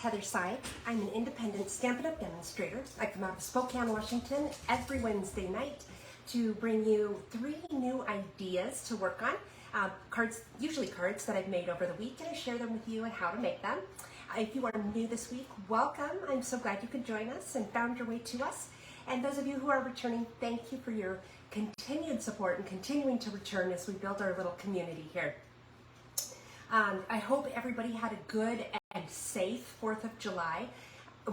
Heather Sykes. I'm an independent Stampin' Up! Demonstrator. I come out of Spokane, Washington every Wednesday night to bring you 3 new ideas to work on. Usually cards that I've made over the week, and I share them with you and how to make them. If you are new this week, welcome. I'm so glad you could join us and found your way to us. And those of you who are returning, thank you for your continued support and continuing to return as we build our little community here. I hope everybody had a good and safe 4th of July.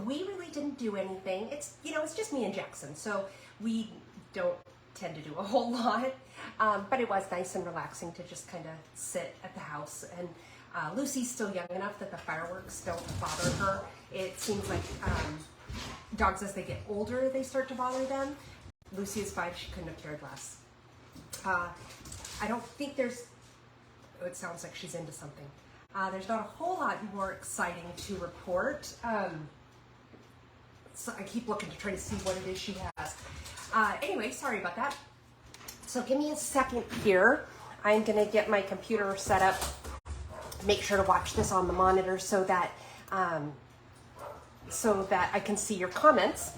We really didn't do anything. It's just me and Jackson, so we don't tend to do a whole lot, but it was nice and relaxing to just kind of sit at the house. And Lucy's still young enough that the fireworks don't bother her. It seems like dogs, as they get older, they start to bother them. Lucy is 5, she couldn't have cared less. I don't think there's, it sounds like she's into something. There's not a whole lot more exciting to report. So I keep looking to try to see what it is she has. Anyway, sorry about that. So give me a second here. I'm gonna get my computer set up, make sure to watch this on the monitor so that I can see your comments.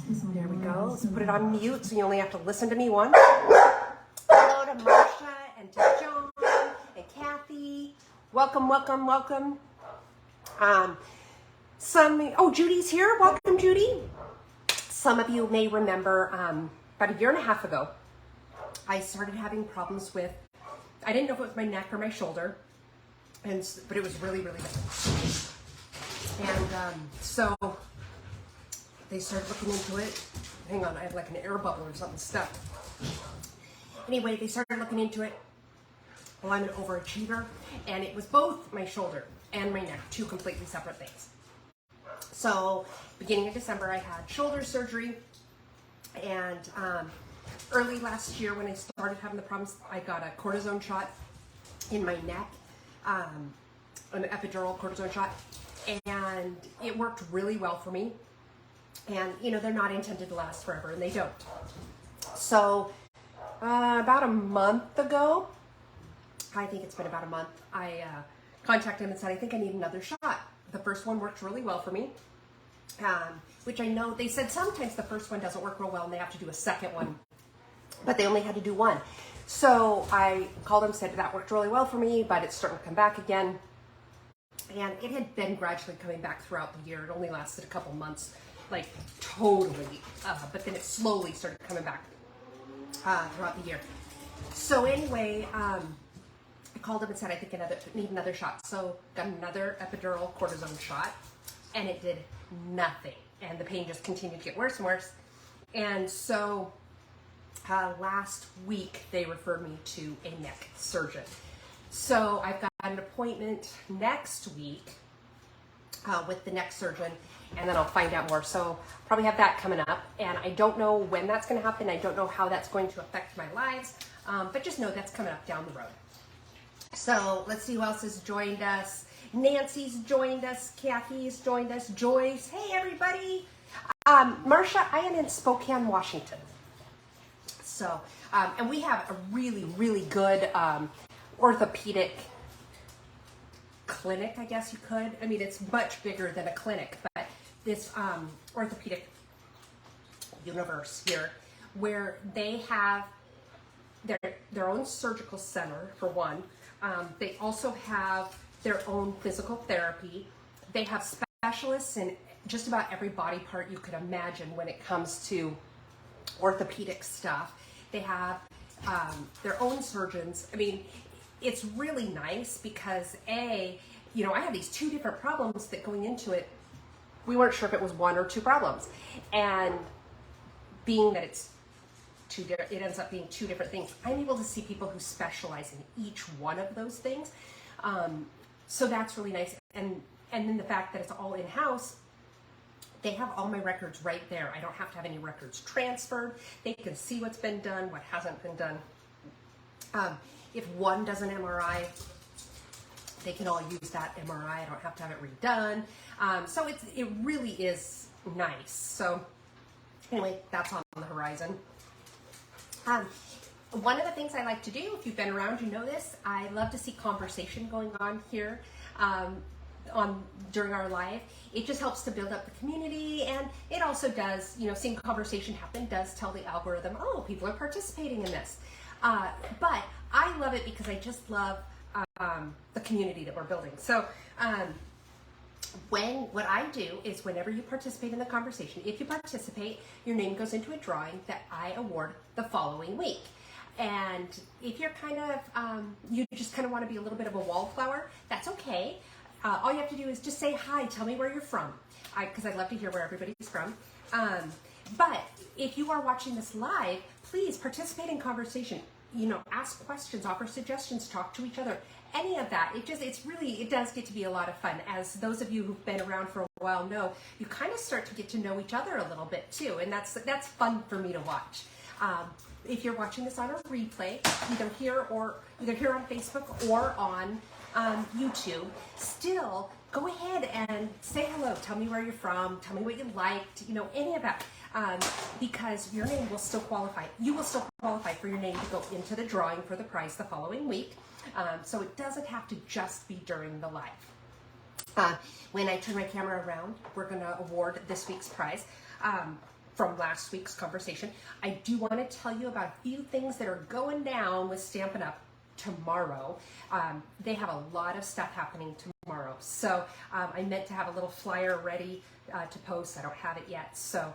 There we go. Let's put it on mute so you only have to listen to me once. Hello to Marsha and to John and Kathy. Welcome, welcome, welcome. Judy's here. Welcome, Judy. Some of you may remember about 1.5 years ago, I started having problems with, I didn't know if it was my neck or my shoulder, but it was really, really bad. And so they started looking into it. Hang on, I have like an air bubble or something stuck. Anyway, they started looking into it. Well, I'm an overachiever, and it was both my shoulder and my neck, 2 completely separate things. So, beginning of December, I had shoulder surgery, and early last year when I started having the problems, I got a cortisone shot in my neck, an epidural cortisone shot, and it worked really well for me. And, they're not intended to last forever, and they don't. So, about a month ago, I think it's been about a month, I contacted him and said, I think I need another shot. The first one worked really well for me, which I know they said sometimes the first one doesn't work real well and they have to do a second one, but they only had to do one. So I called him, said that worked really well for me, but it's starting to come back again. And it had been gradually coming back throughout the year. It only lasted a couple months, like totally, but then it slowly started coming back throughout the year. So anyway, I called him and said, I think I need another shot. So got another epidural cortisone shot, and it did nothing. And the pain just continued to get worse and worse. And so last week, they referred me to a neck surgeon. So I've got an appointment next week with the neck surgeon, and then I'll find out more. So probably have that coming up. And I don't know when that's going to happen. I don't know how that's going to affect my lives, but just know that's coming up down the road. So let's see who else has joined us. Nancy's joined us. Kathy's joined us. Joyce. Hey, everybody. Marsha, I am in Spokane, Washington. So, and we have a really, really good orthopedic clinic, I guess you could. I mean, it's much bigger than a clinic, but this orthopedic universe here where they have their own surgical center, for one. They also have their own physical therapy. They have specialists in just about every body part you could imagine when it comes to orthopedic stuff. They have their own surgeons. I mean, it's really nice because I had these 2 different problems that going into it, we weren't sure if it was 1 or 2 problems. And being that it ends up being 2 different things, I'm able to see people who specialize in each one of those things. So that's really nice. And then the fact that it's all in-house, they have all my records right there. I don't have to have any records transferred. They can see what's been done, what hasn't been done. If one does an MRI, they can all use that MRI. I don't have to have it redone. So it really is nice. So anyway, that's on the horizon. One of the things I like to do, if you've been around, you know this, I love to see conversation going on here. during our live. It just helps to build up the community, and it also does, seeing conversation happen does tell the algorithm, oh, people are participating in this. But I love it because I just love the community that we're building. So what I do is whenever you participate in the conversation, if you participate, your name goes into a drawing that I award the following week. And if you're you just kind of want to be a little bit of a wallflower, that's okay. All you have to do is just say hi, tell me where you're from, because I'd love to hear where everybody's from. But if you are watching this live, please participate in conversation. Ask questions, offer suggestions, talk to each other. Any of that, it does get to be a lot of fun. As those of you who've been around for a while know, you kind of start to get to know each other a little bit too, and that's fun for me to watch. If you're watching this on a replay, either here on Facebook or on YouTube, still go ahead and say hello. Tell me where you're from. Tell me what you liked. Any of that, because your name will still qualify. You will still qualify for your name to go into the drawing for the prize the following week. So it doesn't have to just be during the live. When I turn my camera around, we're going to award this week's prize. From last week's conversation, I do want to tell you about a few things that are going down with Stampin' Up! Tomorrow. They have a lot of stuff happening tomorrow. So I meant to have a little flyer ready to post. I don't have it yet. So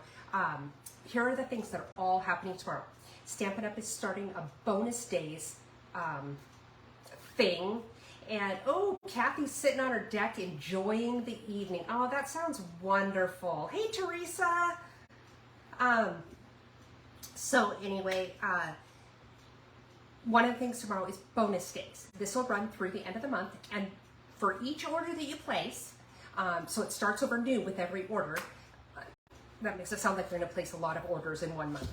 here are the things that are all happening tomorrow. Stampin' Up! Is starting a bonus days thing. And oh, Kathy's sitting on her deck enjoying the evening. Oh, that sounds wonderful. Hey, Teresa. So anyway, one of the things tomorrow is bonus days. This will run through the end of the month, and for each order that you place, so it starts over new with every order. That makes it sound like you're going to place a lot of orders in one month.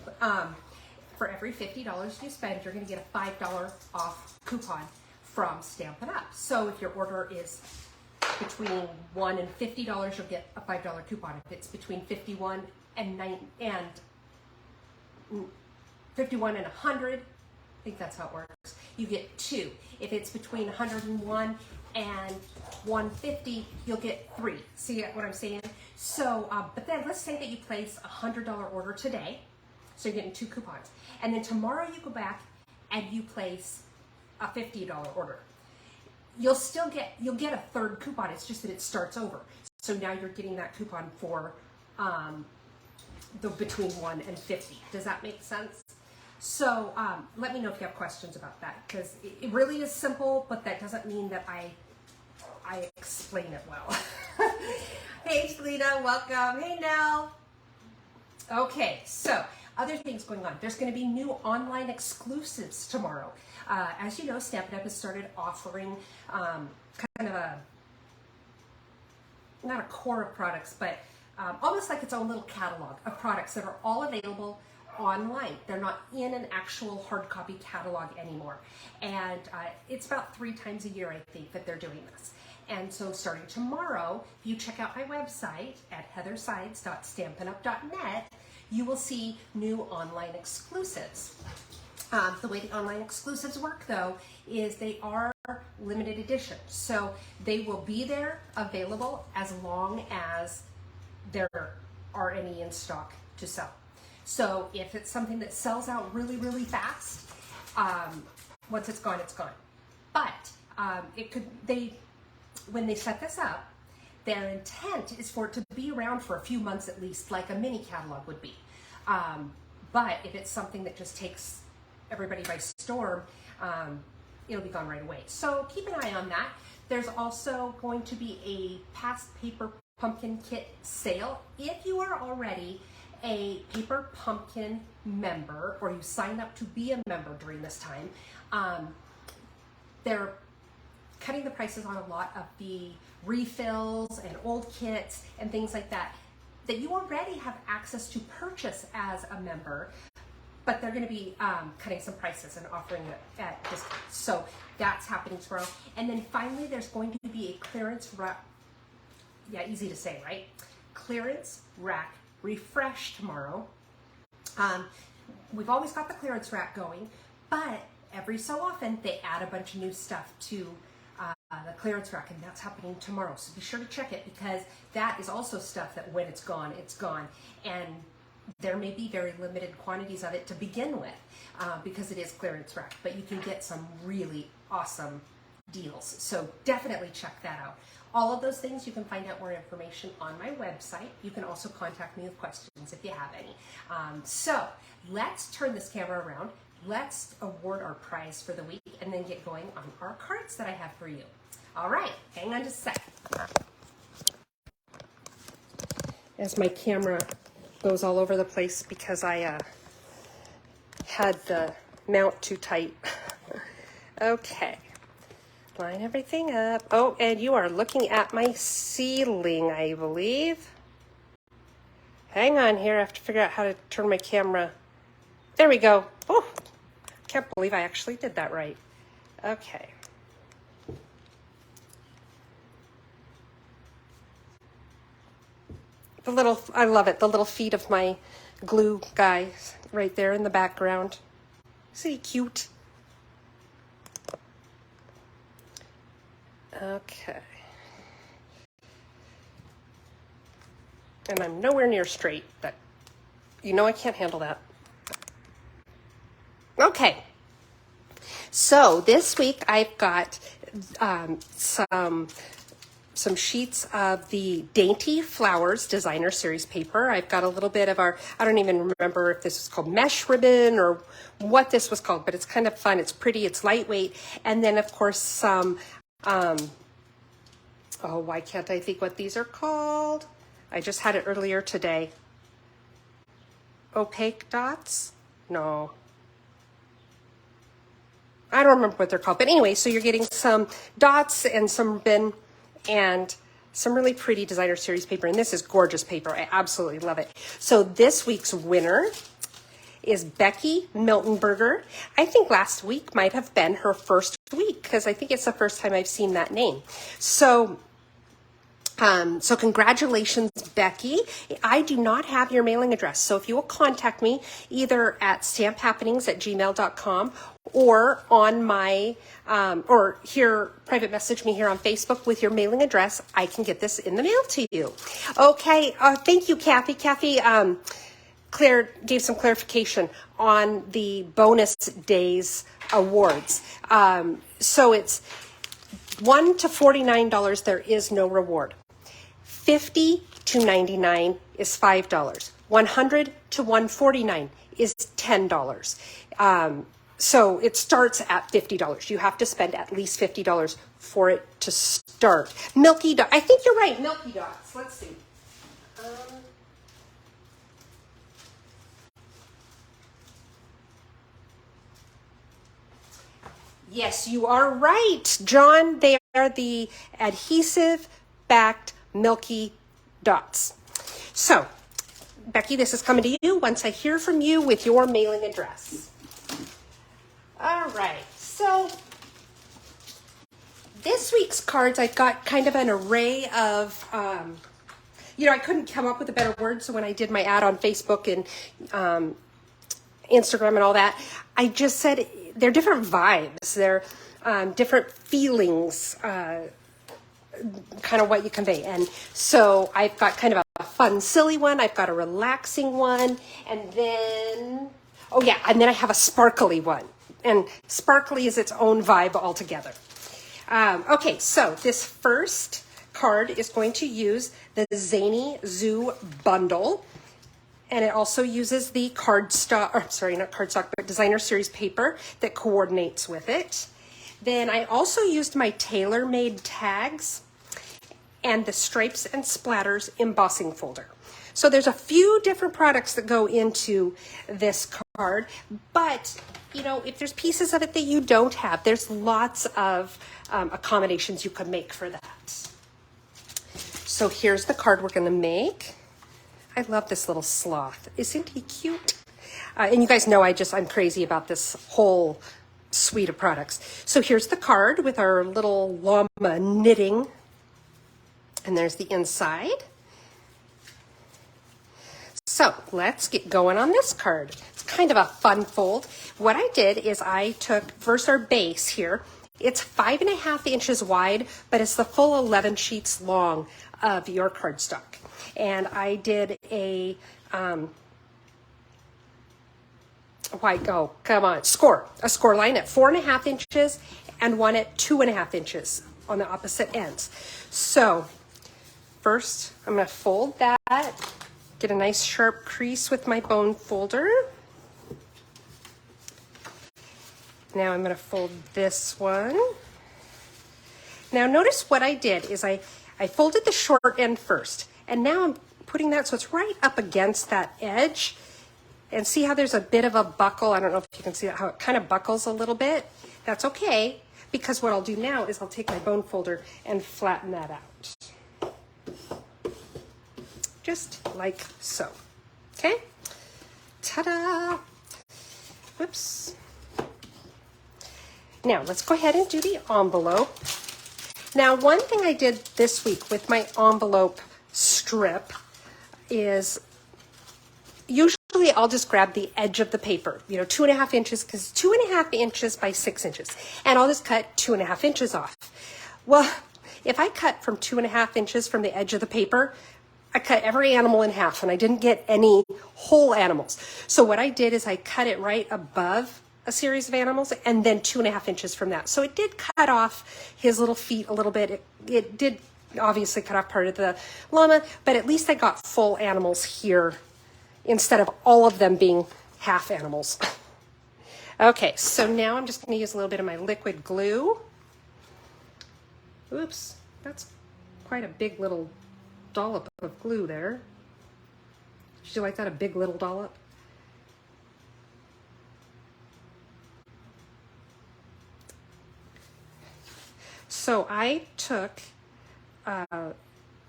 For every $50 you spend, you're going to get a $5 off coupon from Stampin' Up! So if your order is between $1 and $50, you'll get a $5 coupon. If it's between 51 and 100, I think that's how it works, you get 2. If it's between 101 and 150, you'll get 3. See what I'm saying? So, but then let's say that you place a $100 order today, so you're getting 2 coupons, and then tomorrow you go back and you place a $50 order. You'll get a third coupon. It's just that it starts over. So now you're getting that coupon for the between 1 and 50. Does that make sense? So let me know if you have questions about that, because it really is simple, but that doesn't mean that I explain it well. Hey, Selena, welcome. Hey, Nell. Okay, so other things going on. There's going to be new online exclusives tomorrow. As you know, Stampin' Up! Has started offering kind of not a core of products, but almost like its own little catalog of products that are all available online. They're not in an actual hard copy catalog anymore. And it's about 3 times a year, I think, that they're doing this. And so starting tomorrow, if you check out my website at heathersides.stampinup.net, you will see new online exclusives. The way the online exclusives work, though, is they are limited edition. So they will be there available as long as there are any in stock to sell. So if it's something that sells out really, really fast, once it's gone, it's gone. But when they set this up, their intent is for it to be around for a few months at least, like a mini catalog would be. But if it's something that just takes everybody by storm, it'll be gone right away. So keep an eye on that. There's also going to be a past paper pumpkin kit sale. If you are already a Paper Pumpkin member, or you sign up to be a member during this time, they're cutting the prices on a lot of the refills and old kits and things like that you already have access to purchase as a member, but they're going to be cutting some prices and offering it at discounts. So that's happening tomorrow. And then finally, there's going to be a clearance rack. Yeah, easy to say, right? Clearance rack refresh tomorrow. We've always got the clearance rack going, but every so often they add a bunch of new stuff to the clearance rack, and that's happening tomorrow. So be sure to check it, because that is also stuff that when it's gone, it's gone. And there may be very limited quantities of it to begin with, because it is clearance rack, but you can get some really awesome deals. So definitely check that out. All of those things, you can find out more information on my website. You can also contact me with questions if you have any. So let's turn this camera around. Let's award our prize for the week and then get going on our cards that I have for you. All right, hang on just a sec. As my camera goes all over the place because I had the mount too tight. Okay, line everything up. Oh, and you are looking at my ceiling, I believe. Hang on here, I have to figure out how to turn my camera. There we go. Oh, can't believe I actually did that right. Okay. The little, I love it, the little feet of my glue guys right there in the background. Isn't he cute? Okay. And I'm nowhere near straight, but you know I can't handle that. Okay. So this week I've got some sheets of the Dainty Flowers Designer Series paper. I've got a little bit of our, I don't even remember if this was called mesh ribbon or what this was called, but it's kind of fun. It's pretty, it's lightweight. And then of course some, oh, why can't I think what these are called? I just had it earlier today. Opaque dots? No. I don't remember what they're called. But anyway, so you're getting some dots and some ribbon and some really pretty Designer Series paper. And this is gorgeous paper. I absolutely love it. So this week's winner is Becky Miltenberger. I think last week might have been her first week, because I think it's the first time I've seen that name. So congratulations, Becky. I do not have your mailing address. So if you will contact me either at stamphappenings@gmail.com or on my, or here, private message me here on Facebook with your mailing address, I can get this in the mail to you. Okay, thank you, Kathy. Kathy, Claire gave some clarification on the bonus days awards. So it's $1 to $49, there is no reward. $50 to $99 is $5. $100 to $149 is $10. So it starts at $50. You have to spend at least $50 for it to start. Milky Dot, I think you're right, Milky Dots. Let's see. Yes, you are right, John. They are the adhesive-backed Milky Dots. So, Becky, this is coming to you once I hear from you with your mailing address. All right, so this week's cards, I've got kind of an array of, I couldn't come up with a better word, so when I did my ad on Facebook and Instagram and all that, I just said they're different vibes, they're different feelings, kind of what you convey. And so I've got kind of a fun, silly one, I've got a relaxing one, and then, oh yeah, and then I have a sparkly one. And sparkly is its own vibe altogether. Okay, so this first card is going to use the Zany Zoo bundle. And it also uses the cardstock, or sorry, not cardstock, but Designer Series paper that coordinates with it. Then I also used my tailor-made tags and the Stripes and Splatters embossing folder. So there's a few different products that go into this card, but if there's pieces of it that you don't have, there's lots of accommodations you could make for that. So here's the card we're gonna make. I love this little sloth. Isn't he cute? And you guys know I'm crazy about this whole suite of products. So here's the card with our little llama knitting. And there's the inside. So let's get going on this card. It's kind of a fun fold. What I did is I took first our base here, It's 5.5 inches wide, but it's the full 11 sheets long of your cardstock. And I did a a score line at 4.5 inches and one at 2.5 inches on the opposite ends. So first I'm going to fold that, get a nice sharp crease with my bone folder. Now I'm going to fold this one. Now notice what I did is I folded the short end first, and now I'm putting that so it's right up against that edge. And see how there's a bit of a buckle? I don't know if you can see that, how it kind of buckles a little bit. That's okay, because what I'll do now is I'll take my bone folder and flatten that out. Just like so. Okay? Ta-da! Whoops. Now, let's go ahead and do the envelope. Now, one thing I did this week with my envelope strip is usually I'll just grab the edge of the paper, 2.5 inches, because 2.5 inches by 6 inches, and I'll just cut 2.5 inches off. Well, if I cut from 2.5 inches from the edge of the paper, I cut every animal in half, and I didn't get any whole animals. So what I did is I cut it right above a series of animals, and then 2.5 inches from that. So it did cut off his little feet a little bit. It did obviously cut off part of the llama, but at least I got full animals here instead of all of them being half animals. Okay, so now I'm just going to use a little bit of my liquid glue. Oops, that's quite a big little dollop of glue there. Did you like that, a big little dollop? So I took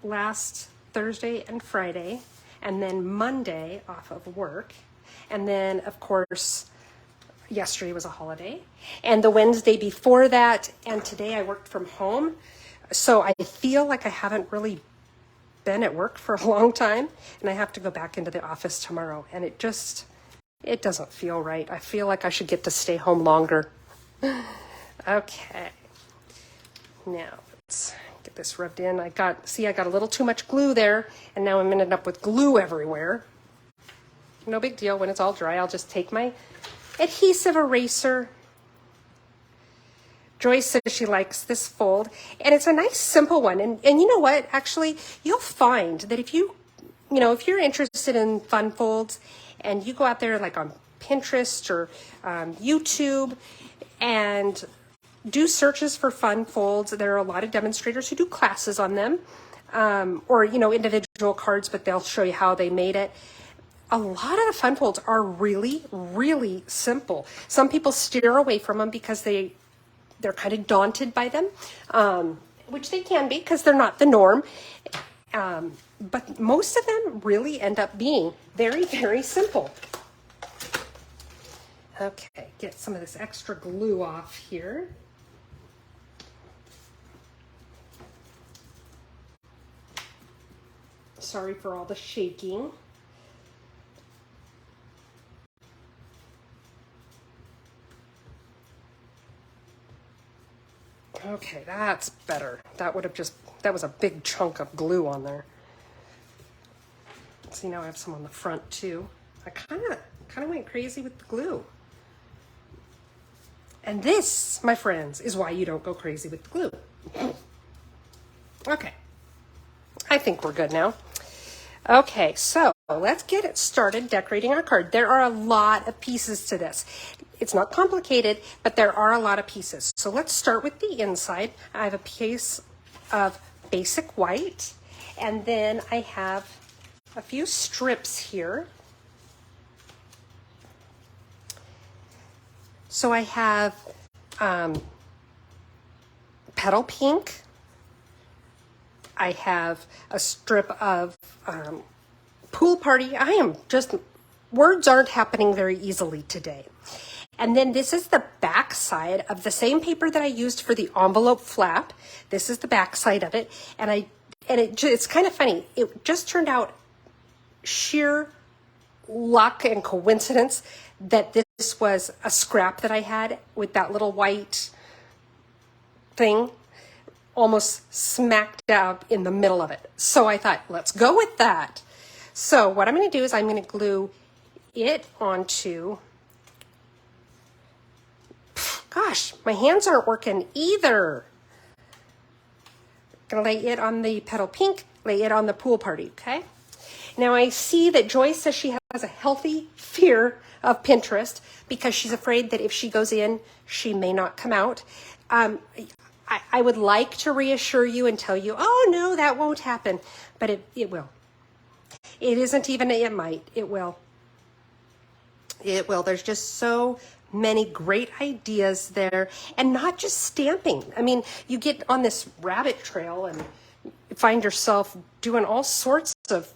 last Thursday and Friday, and then Monday off of work, and then of course yesterday was a holiday, and the Wednesday before that, and today I worked from home. So I feel like I haven't really been at work for a long time, and I have to go back into the office tomorrow, and it doesn't feel right. I feel like I should get to stay home longer. Okay. Now, let's get this rubbed in. I got a little too much glue there, and now I'm ended up with glue everywhere. No big deal. When it's all dry, I'll just take my adhesive eraser. Joyce says she likes this fold, and it's a nice, simple one. And you know what? Actually, you'll find that if if you're interested in fun folds, and you go out there like on Pinterest or YouTube, and do searches for fun folds. There are a lot of demonstrators who do classes on them, or individual cards, but they'll show you how they made it. A lot of the fun folds are really, really simple. Some people steer away from them because they're kind of daunted by them, which they can be because they're not the norm. But most of them really end up being very, very simple. Okay, get some of this extra glue off here. Sorry for all the shaking. Okay, that's better. That was a big chunk of glue on there. See, now I have some on the front too. I kind of went crazy with the glue. And this, my friends, is why you don't go crazy with the glue. Okay. I think we're good now. Okay, so let's get it started decorating our card. There are a lot of pieces to this. It's not complicated, but there are a lot of pieces. So let's start with the inside. I have a piece of basic white, and then I have a few strips here. So I have petal pink. I have a strip of pool party. Words aren't happening very easily today. And then this is the back side of the same paper that I used for the envelope flap. This is the back side of it. And it's kind of funny. It just turned out sheer luck and coincidence that this was a scrap that I had with that little white thing almost smack dab in the middle of it. So I thought, let's go with that. So what I'm going to do is I'm going to glue it onto, gosh, my hands aren't working either. Going to lay it on the petal pink, lay it on the pool party, okay? Now I see that Joy says she has a healthy fear of Pinterest because she's afraid that if she goes in, she may not come out. I would like to reassure you and tell you, oh no, that won't happen, but it will. It isn't even, it might, it will. It will. There's just so many great ideas there, and not just stamping. I mean, you get on this rabbit trail and find yourself doing all sorts of,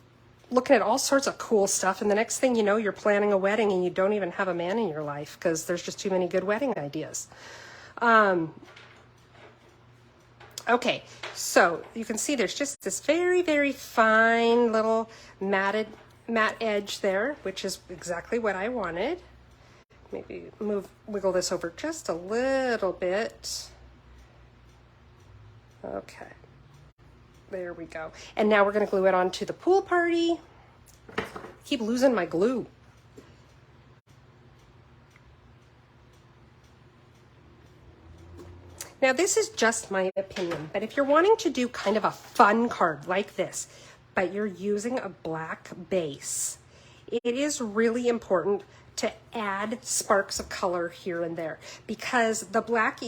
looking at all sorts of cool stuff, and the next thing you know, you're planning a wedding and you don't even have a man in your life because there's just too many good wedding ideas. Okay, so you can see there's just this very, very fine little matte edge there, which is exactly what I wanted. Maybe wiggle this over just a little bit. Okay, there we go. And now we're going to glue it onto the pool party. Keep losing my glue. Now this is just my opinion, but if you're wanting to do kind of a fun card like this, but you're using a black base, it is really important to add sparks of color here and there, because the black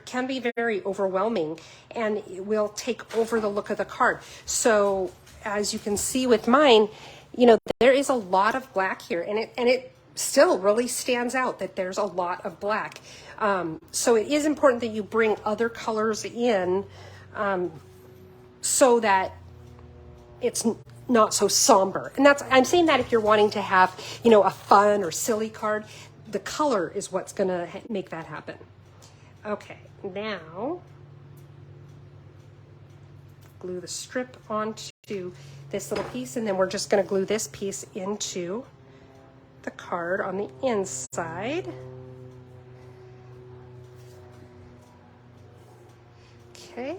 can be very overwhelming and it will take over the look of the card. So as you can see with mine, you know, there is a lot of black here, and it still really stands out that there's a lot of black. So it is important that you bring other colors in so that it's not so somber. And I'm saying that if you're wanting to have, you know, a fun or silly card, the color is what's going to make that happen. Okay, now glue the strip onto this little piece, and then we're just going to glue this piece into the card on the inside. Okay.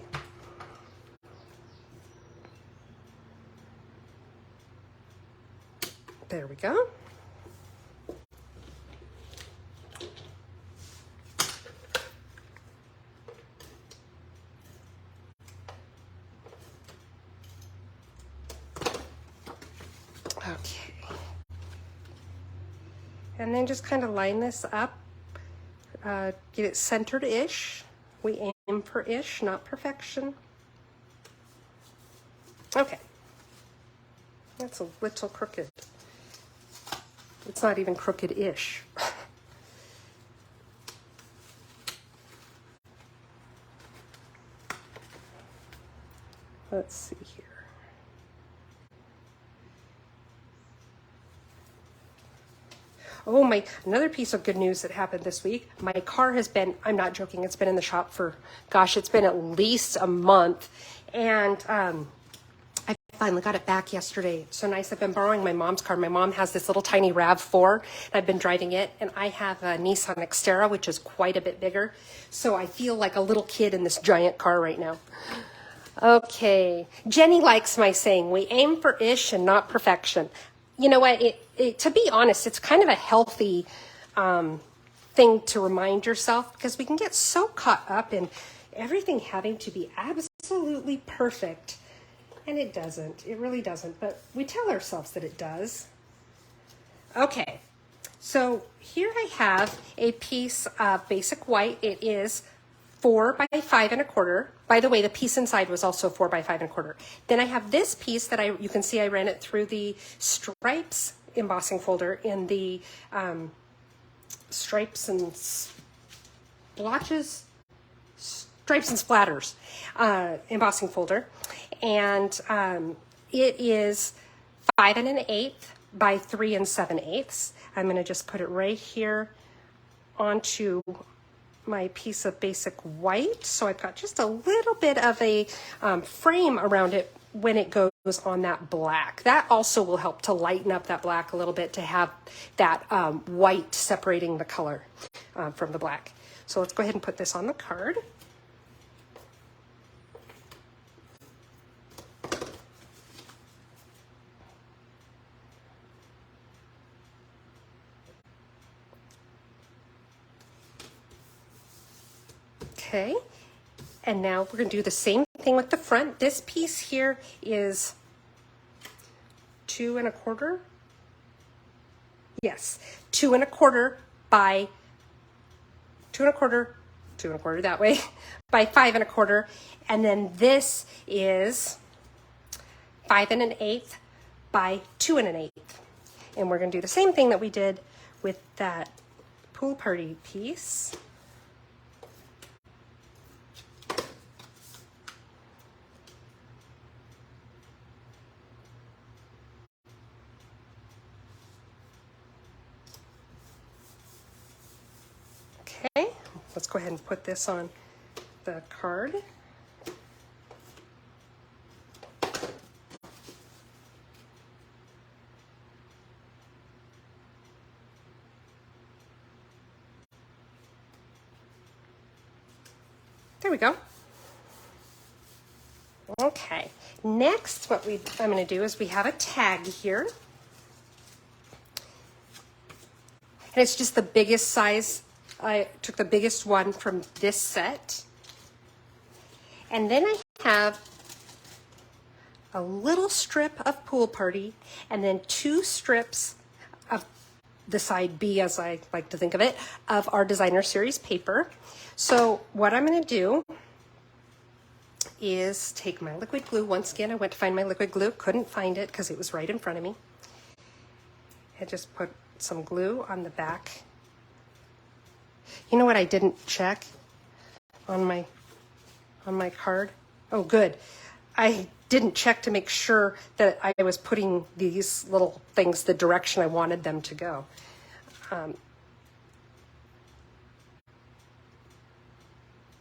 There we go. Okay. And then just kind of line this up, get it centered-ish. We aim for ish, not perfection. Okay. That's a little crooked. It's not even crooked-ish. Let's see here. Oh, another piece of good news that happened this week. My car has been, I'm not joking, it's been in the shop for, gosh, it's been at least a month. And I finally got it back yesterday. So nice. I've been borrowing my mom's car. My mom has this little tiny RAV4, and I've been driving it. And I have a Nissan Xterra, which is quite a bit bigger. So I feel like a little kid in this giant car right now. Okay. Jenny likes my saying, we aim for ish and not perfection. You know what, to be honest, it's kind of a healthy thing to remind yourself, because we can get so caught up in everything having to be absolutely perfect, and it doesn't. It really doesn't, but we tell ourselves that it does. Okay, so here I have a piece of basic white. It is 4 by 5 1/4. By the way, the piece inside was also 4 by 5 1/4. Then I have this piece that you can see I ran it through the stripes embossing folder in the stripes and splotches, stripes and splatters embossing folder. And it is 5 1/8 by 3 7/8. I'm going to just put it right here onto my piece of basic white, so I've got just a little bit of a frame around it when it goes on that black. That also will help to lighten up that black a little bit, to have that white separating the color from the black. So let's go ahead and put this on the card. Okay, and now we're going to do the same thing with the front. This piece here is 2 1/4. Yes, 2 1/4 by 2 1/4, 2 1/4 that way, by 5 1/4. And then this is 5 1/8 by 2 1/8. And we're going to do the same thing that we did with that pool party piece. Okay, let's go ahead and put this on the card. There we go. Okay, next what I'm going to do is we have a tag here. And it's just the biggest size. I took the biggest one from this set. And then I have a little strip of Pool Party and then 2 strips of the side B, as I like to think of it, of our designer series paper. So what I'm going to do is take my liquid glue. Once again, I went to find my liquid glue, couldn't find it because it was right in front of me. I just put some glue on the back. You know what I didn't check on my card? Oh, good. I didn't check to make sure that I was putting these little things the direction I wanted them to go. And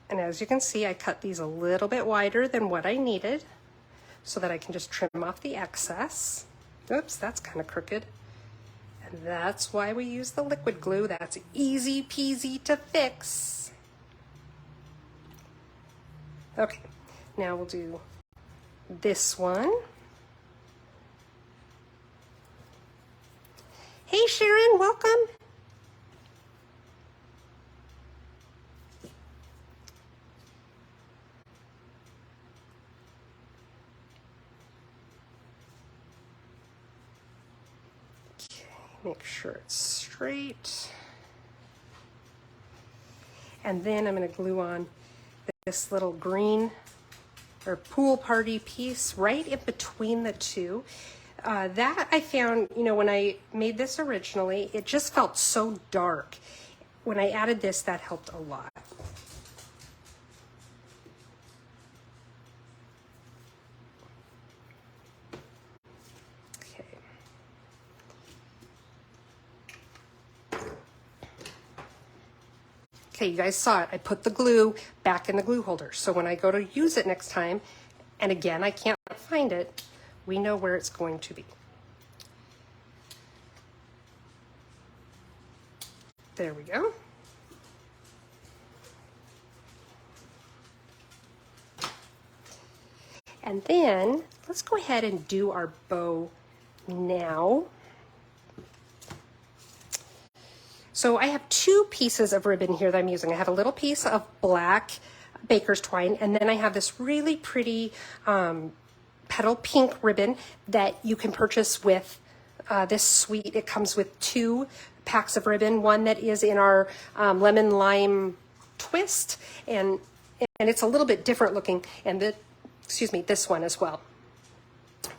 as you can see, I cut these a little bit wider than what I needed so that I can just trim off the excess. Oops, that's kind of crooked. And that's why we use the liquid glue. That's easy peasy to fix. Okay, now we'll do this one. Hey Sharon, welcome. Make sure it's straight. And then I'm going to glue on this little green or Pool Party piece right in between the two. That I found, you know, when I made this originally, it just felt so dark. When I added this, that helped a lot. Okay, you guys saw it. I put the glue back in the glue holder. So when I go to use it next time, and again, I can't find it, we know where it's going to be. There we go. And then let's go ahead and do our bow now. So I have 2 pieces of ribbon here that I'm using. I have a little piece of black baker's twine, and then I have this really pretty petal pink ribbon that you can purchase with this suite. It comes with 2 packs of ribbon, one that is in our lemon lime twist, and it's a little bit different looking, and this one as well.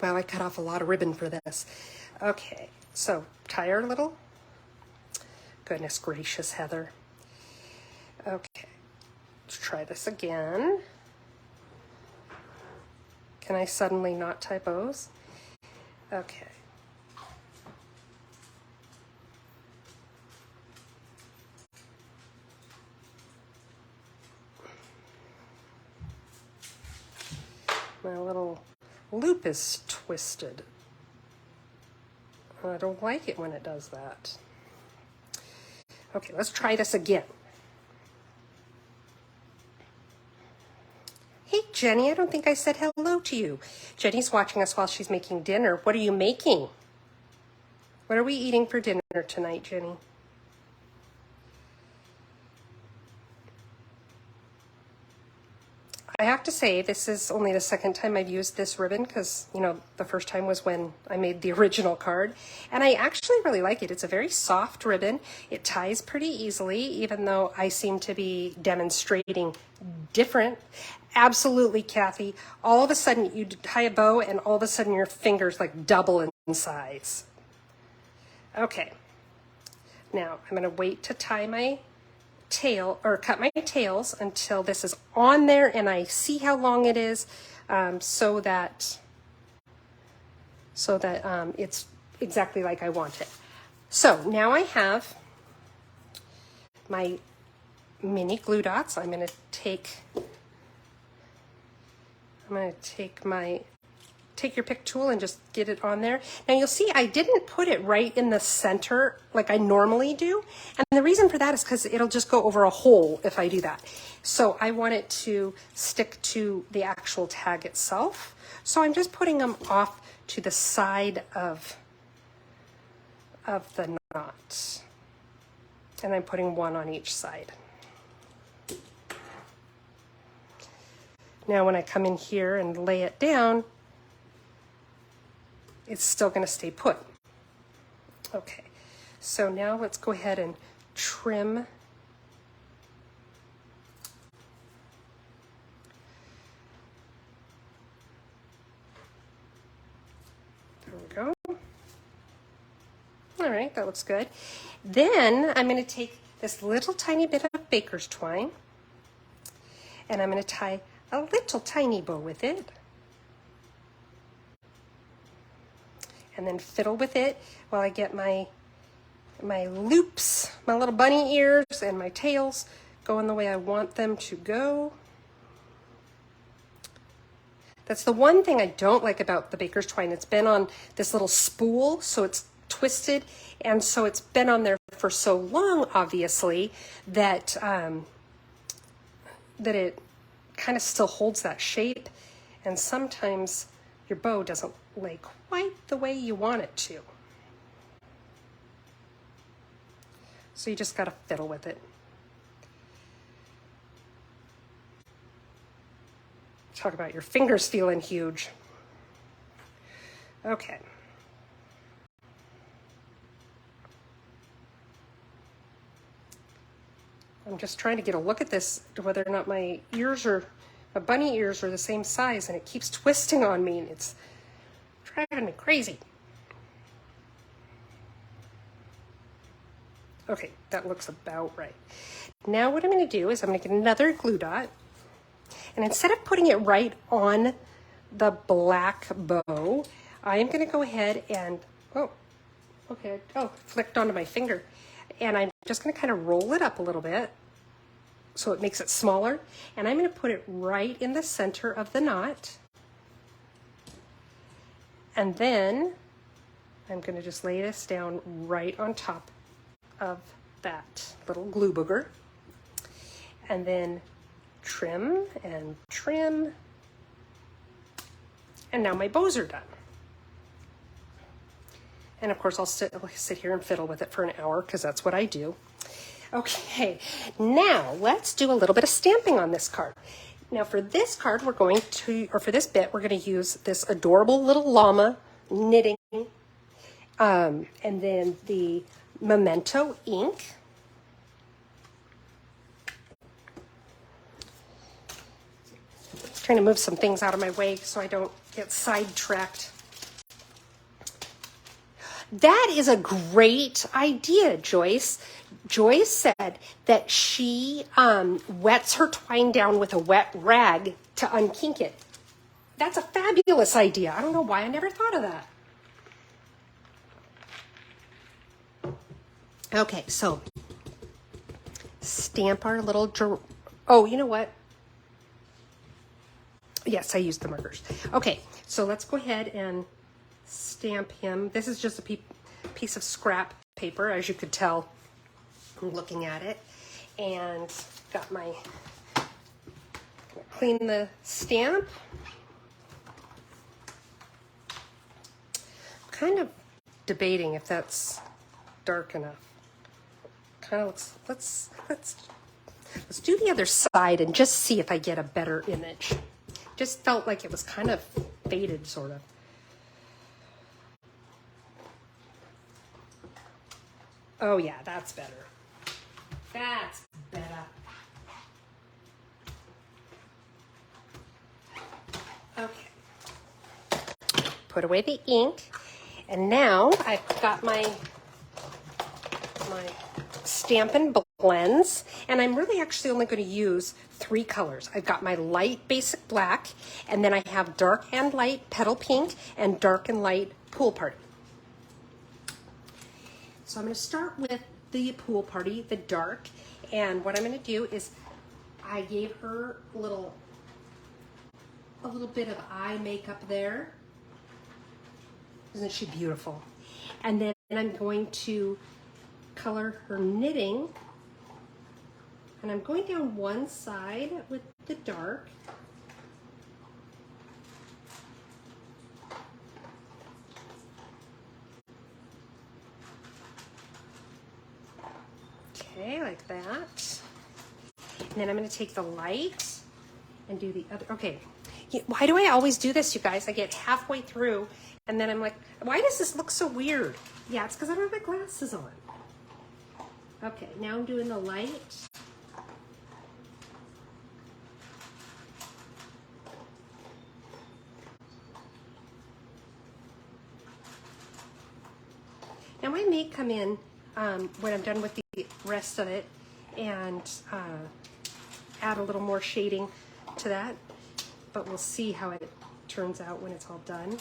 Wow, I cut off a lot of ribbon for this. Okay, so tie our little. Goodness gracious, Heather. Okay, let's try this again. Can I suddenly not tie bows? Okay. My little loop is twisted. I don't like it when it does that. Okay, let's try this again. Hey, Jenny, I don't think I said hello to you. Jenny's watching us while she's making dinner. What are you making? What are we eating for dinner tonight, Jenny? I have to say, this is only the second time I've used this ribbon because, you know, the first time was when I made the original card. And I actually really like it. It's a very soft ribbon. It ties pretty easily, even though I seem to be demonstrating different. Absolutely, Kathy. All of a sudden, you tie a bow and all of a sudden your fingers like double in size. Okay. Now, I'm going to wait to tie my tail or cut my tails until this is on there and I see how long it is, so that it's exactly like I want it. So now I have my mini glue dots. I'm going to take take your pick tool and just get it on there. Now you'll see I didn't put it right in the center like I normally do. And the reason for that is because it'll just go over a hole if I do that. So I want it to stick to the actual tag itself. So I'm just putting them off to the side of the knot. And I'm putting one on each side. Now when I come in here and lay it down, it's still going to stay put. Okay, so now let's go ahead and trim. There we go. All right, that looks good. Then I'm going to take this little tiny bit of baker's twine and I'm going to tie a little tiny bow with it. And then fiddle with it while I get my loops, my little bunny ears and my tails going the way I want them to go. That's the one thing I don't like about the baker's twine. It's been on this little spool, so it's twisted, and so it's been on there for so long, obviously, that that it kind of still holds that shape, and sometimes your bow doesn't lay quite the way you want it to. So you just got to fiddle with it. Talk about your fingers feeling huge. Okay. I'm just trying to get a look at this, whether or not my bunny ears are the same size, and it keeps twisting on me, and it's driving me crazy. Okay, that looks about right. Now what I'm going to do is I'm going to get another glue dot, and instead of putting it right on the black bow, I'm going to go ahead and, flicked onto my finger. And I'm just going to kind of roll it up a little bit so it makes it smaller. And I'm going to put it right in the center of the knot. And then I'm going to just lay this down right on top of that little glue booger. And then trim and trim. And now my bows are done. And of course, I'll sit here and fiddle with it for an hour because that's what I do. Okay, now let's do a little bit of stamping on this card. Now for this card, for this bit, we're going to use this adorable little llama knitting, and then the Memento ink. Trying to move some things out of my way so I don't get sidetracked. That is a great idea, Joyce. Joyce said that she wets her twine down with a wet rag to unkink it. That's a fabulous idea. I don't know why I never thought of that. Okay, so stamp our little, oh, you know what? Yes, I used the markers. Okay, so let's go ahead and stamp him. This is just a piece of scrap paper, as you could tell from looking at it. And got my, clean the stamp. Kind of debating if that's dark enough. Kind of looks, Let's do the other side and just see if I get a better image. Just felt like it was kind of faded, sort of. Oh yeah, that's better. That's better. Okay. Put away the ink. And now I've got my Stampin' Blends, and I'm really actually only going to use 3 colors. I've got my light basic black, and then I have dark and light petal pink and dark and light pool party. So I'm going to start with the pool party, the dark, and what I'm going to do is I gave her a little bit of eye makeup there. Isn't she beautiful? And then I'm going to color her knitting, and I'm going down one side with the dark. Okay, like that. And then I'm going to take the light and do the other. Okay, why do I always do this, you guys? I get halfway through and then I'm like, why does this look so weird? Yeah, it's because I don't have my glasses on. Okay, now I'm doing the light. Now I may come in when I'm done with the rest of it and add a little more shading to that, but we'll see how it turns out when it's all done.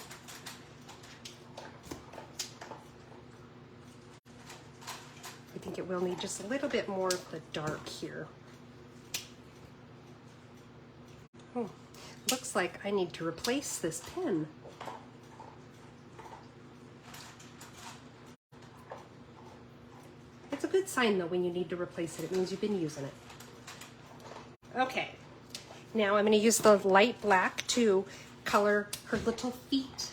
I think it will need just a little bit more of the dark here. Oh, looks like I need to replace this pen. It's a good sign though when you need to replace it. It means you've been using it. Okay, now I'm going to use the light black to color her little feet.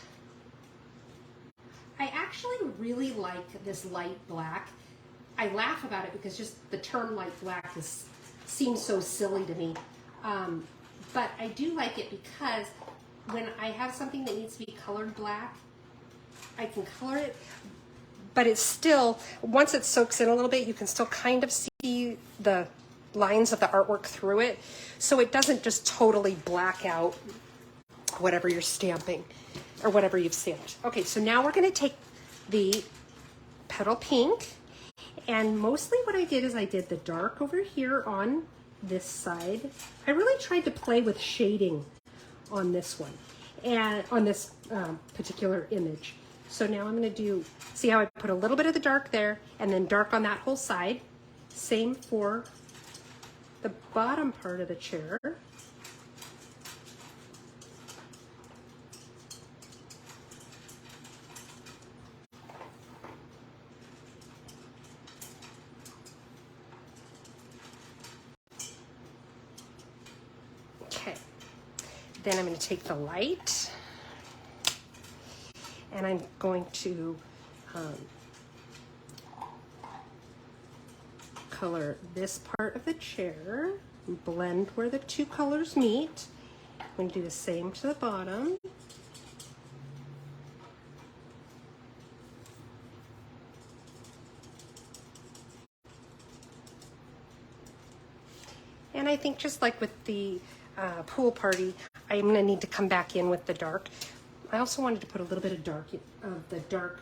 I actually really like this light black. I laugh about it because just the term light black seems so silly to me. But I do like it because when I have something that needs to be colored black, I can color it, but it's still, once it soaks in a little bit, you can still kind of see the lines of the artwork through it. So it doesn't just totally black out whatever you're stamping or whatever you've stamped. Okay, so now we're going to take the petal pink. And mostly what I did is I did the dark over here on this side. I really tried to play with shading on this one and on this particular image. So now I'm going to do, see how I put a little bit of the dark there and then dark on that whole side. Same for the bottom part of the chair. Then I'm going to take the light and I'm going to color this part of the chair, blend where the two colors meet. I'm going to do the same to the bottom. And I think just like with the pool party, I'm going to need to come back in with the dark. I also wanted to put a little bit of the dark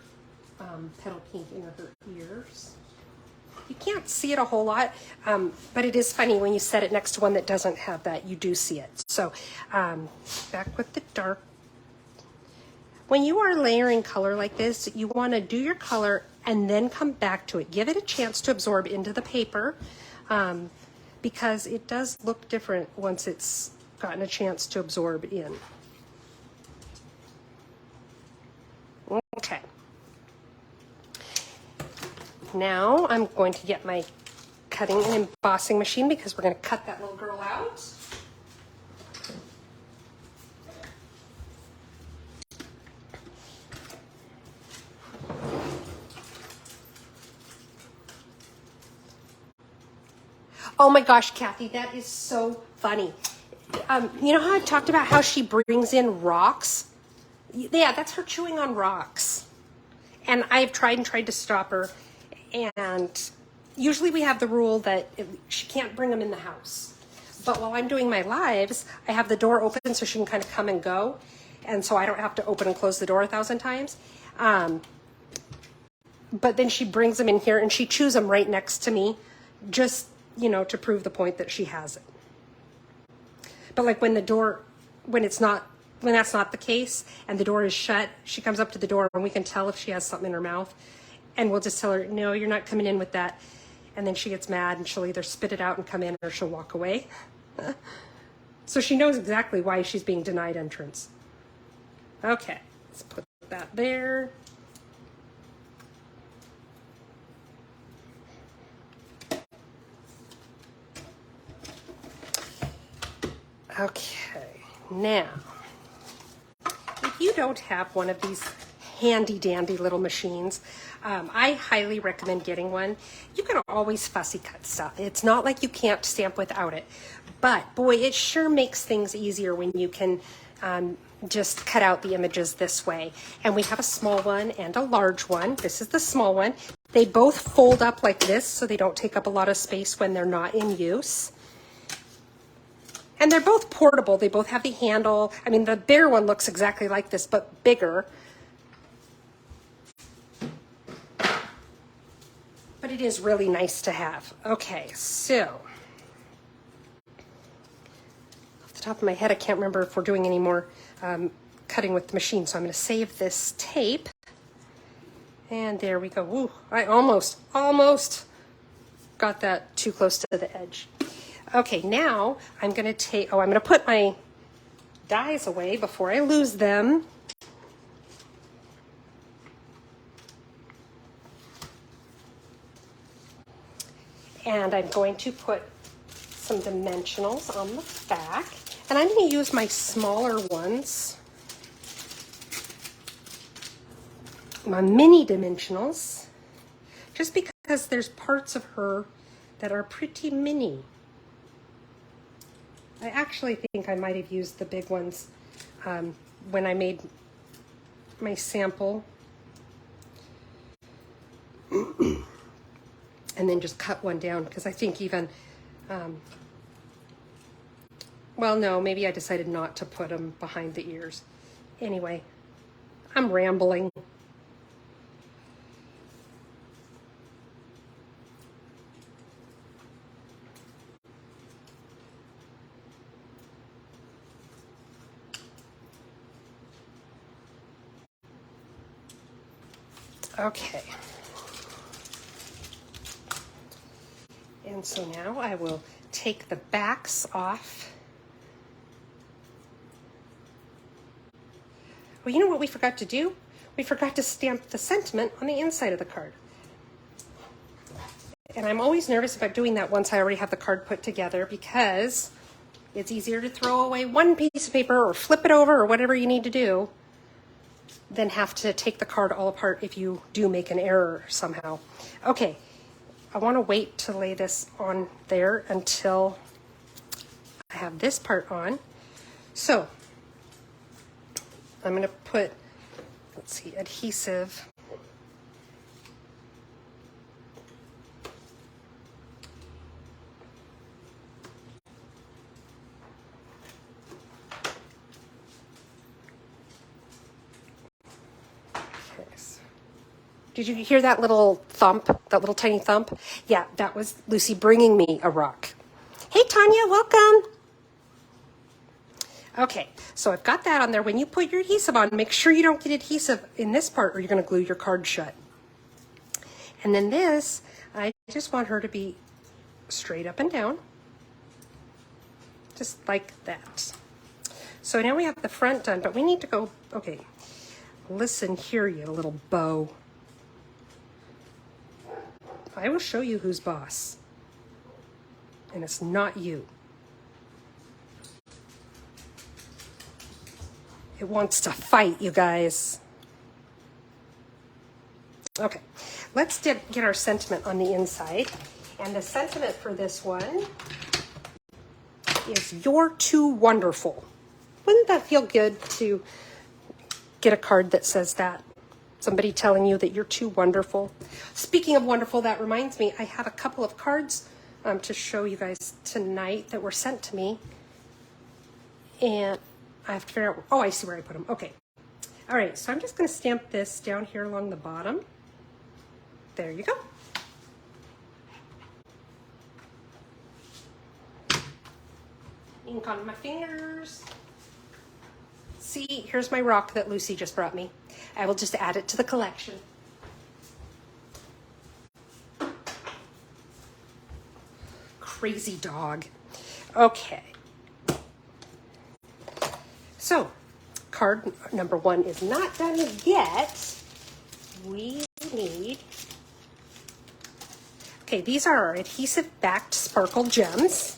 petal pink in her ears. You can't see it a whole lot, but it is funny when you set it next to one that doesn't have that, you do see it. So back with the dark. When you are layering color like this, you want to do your color and then come back to it. Give it a chance to absorb into the paper because it does look different once it's gotten a chance to absorb in. Okay. Now I'm going to get my cutting and embossing machine because we're going to cut that little girl out. Oh my gosh, Kathy, that is so funny. You know how I've talked about how she brings in rocks? Yeah, that's her chewing on rocks. And I've tried to stop her. And usually we have the rule that she can't bring them in the house. But while I'm doing my lives, I have the door open so she can kind of come and go. And so I don't have to open and close the door 1,000 times. But then she brings them in here and she chews them right next to me, just, you know, to prove the point that she has it. But like when that's not the case and the door is shut, she comes up to the door and we can tell if she has something in her mouth. And we'll just tell her, no, you're not coming in with that. And then she gets mad and she'll either spit it out and come in or she'll walk away. So she knows exactly why she's being denied entrance. Okay, let's put that there. Okay, now, if you don't have one of these handy dandy little machines, I highly recommend getting one. You can always fussy cut stuff. It's not like you can't stamp without it, but boy, it sure makes things easier when you can just cut out the images this way. And we have a small one and a large one. This is the small one. They both fold up like this so they don't take up a lot of space when they're not in use. And they're both portable. They both have the handle. I mean, the bigger one looks exactly like this, but bigger. But it is really nice to have. Okay, so off the top of my head, I can't remember if we're doing any more cutting with the machine. So I'm going to save this tape. And there we go. Woo, I almost got that too close to the edge. Okay, now I'm going to put my dies away before I lose them. And I'm going to put some dimensionals on the back. And I'm going to use my smaller ones, my mini dimensionals, just because there's parts of her that are pretty mini. I actually think I might have used the big ones when I made my sample. And then just cut one down because I think even, well, no, maybe I decided not to put them behind the ears. Anyway, I'm rambling. Okay. And so now I will take the backs off. Well, you know what we forgot to do? We forgot to stamp the sentiment on the inside of the card. And I'm always nervous about doing that once I already have the card put together because it's easier to throw away one piece of paper or flip it over or whatever you need to do than have to take the card all apart if you do make an error somehow. Okay, I want to wait to lay this on there until I have this part on. So I'm going to put, let's see, adhesive. Did you hear that little thump, that little tiny thump? Yeah, that was Lucy bringing me a rock. Hey, Tanya, welcome. Okay, so I've got that on there. When you put your adhesive on, make sure you don't get adhesive in this part or you're going to glue your card shut. And then this, I just want her to be straight up and down, just like that. So now we have the front done, but we need to go, okay, listen here, you little bow. I will show you who's boss. And it's not you. It wants to fight, you guys. Okay, let's get our sentiment on the inside. And the sentiment for this one is "You're too wonderful." Wouldn't that feel good to get a card that says that? Somebody telling you that you're too wonderful. Speaking of wonderful, that reminds me, I have a couple of cards to show you guys tonight that were sent to me. And I have to figure out, oh, I see where I put them. Okay. All right, so I'm just going to stamp this down here along the bottom. There you go. Ink on my fingers. See, here's my rock that Lucy just brought me. I will just add it to the collection. Crazy dog. Okay. So, card number 1 is not done yet. We need... Okay, these are our adhesive-backed sparkle gems.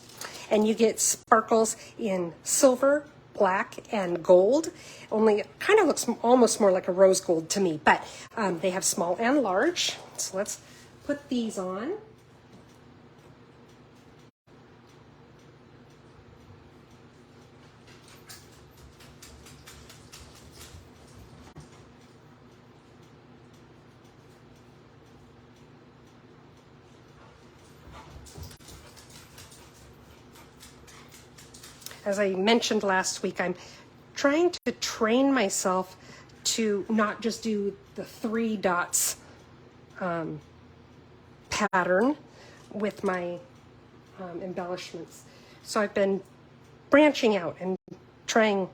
And you get sparkles in silver, black, and gold. Only it kind of looks almost more like a rose gold to me, but they have small and large. So let's put these on. As I mentioned last week, I'm trying to train myself to not just do the 3 dots pattern with my embellishments. So I've been branching out and trying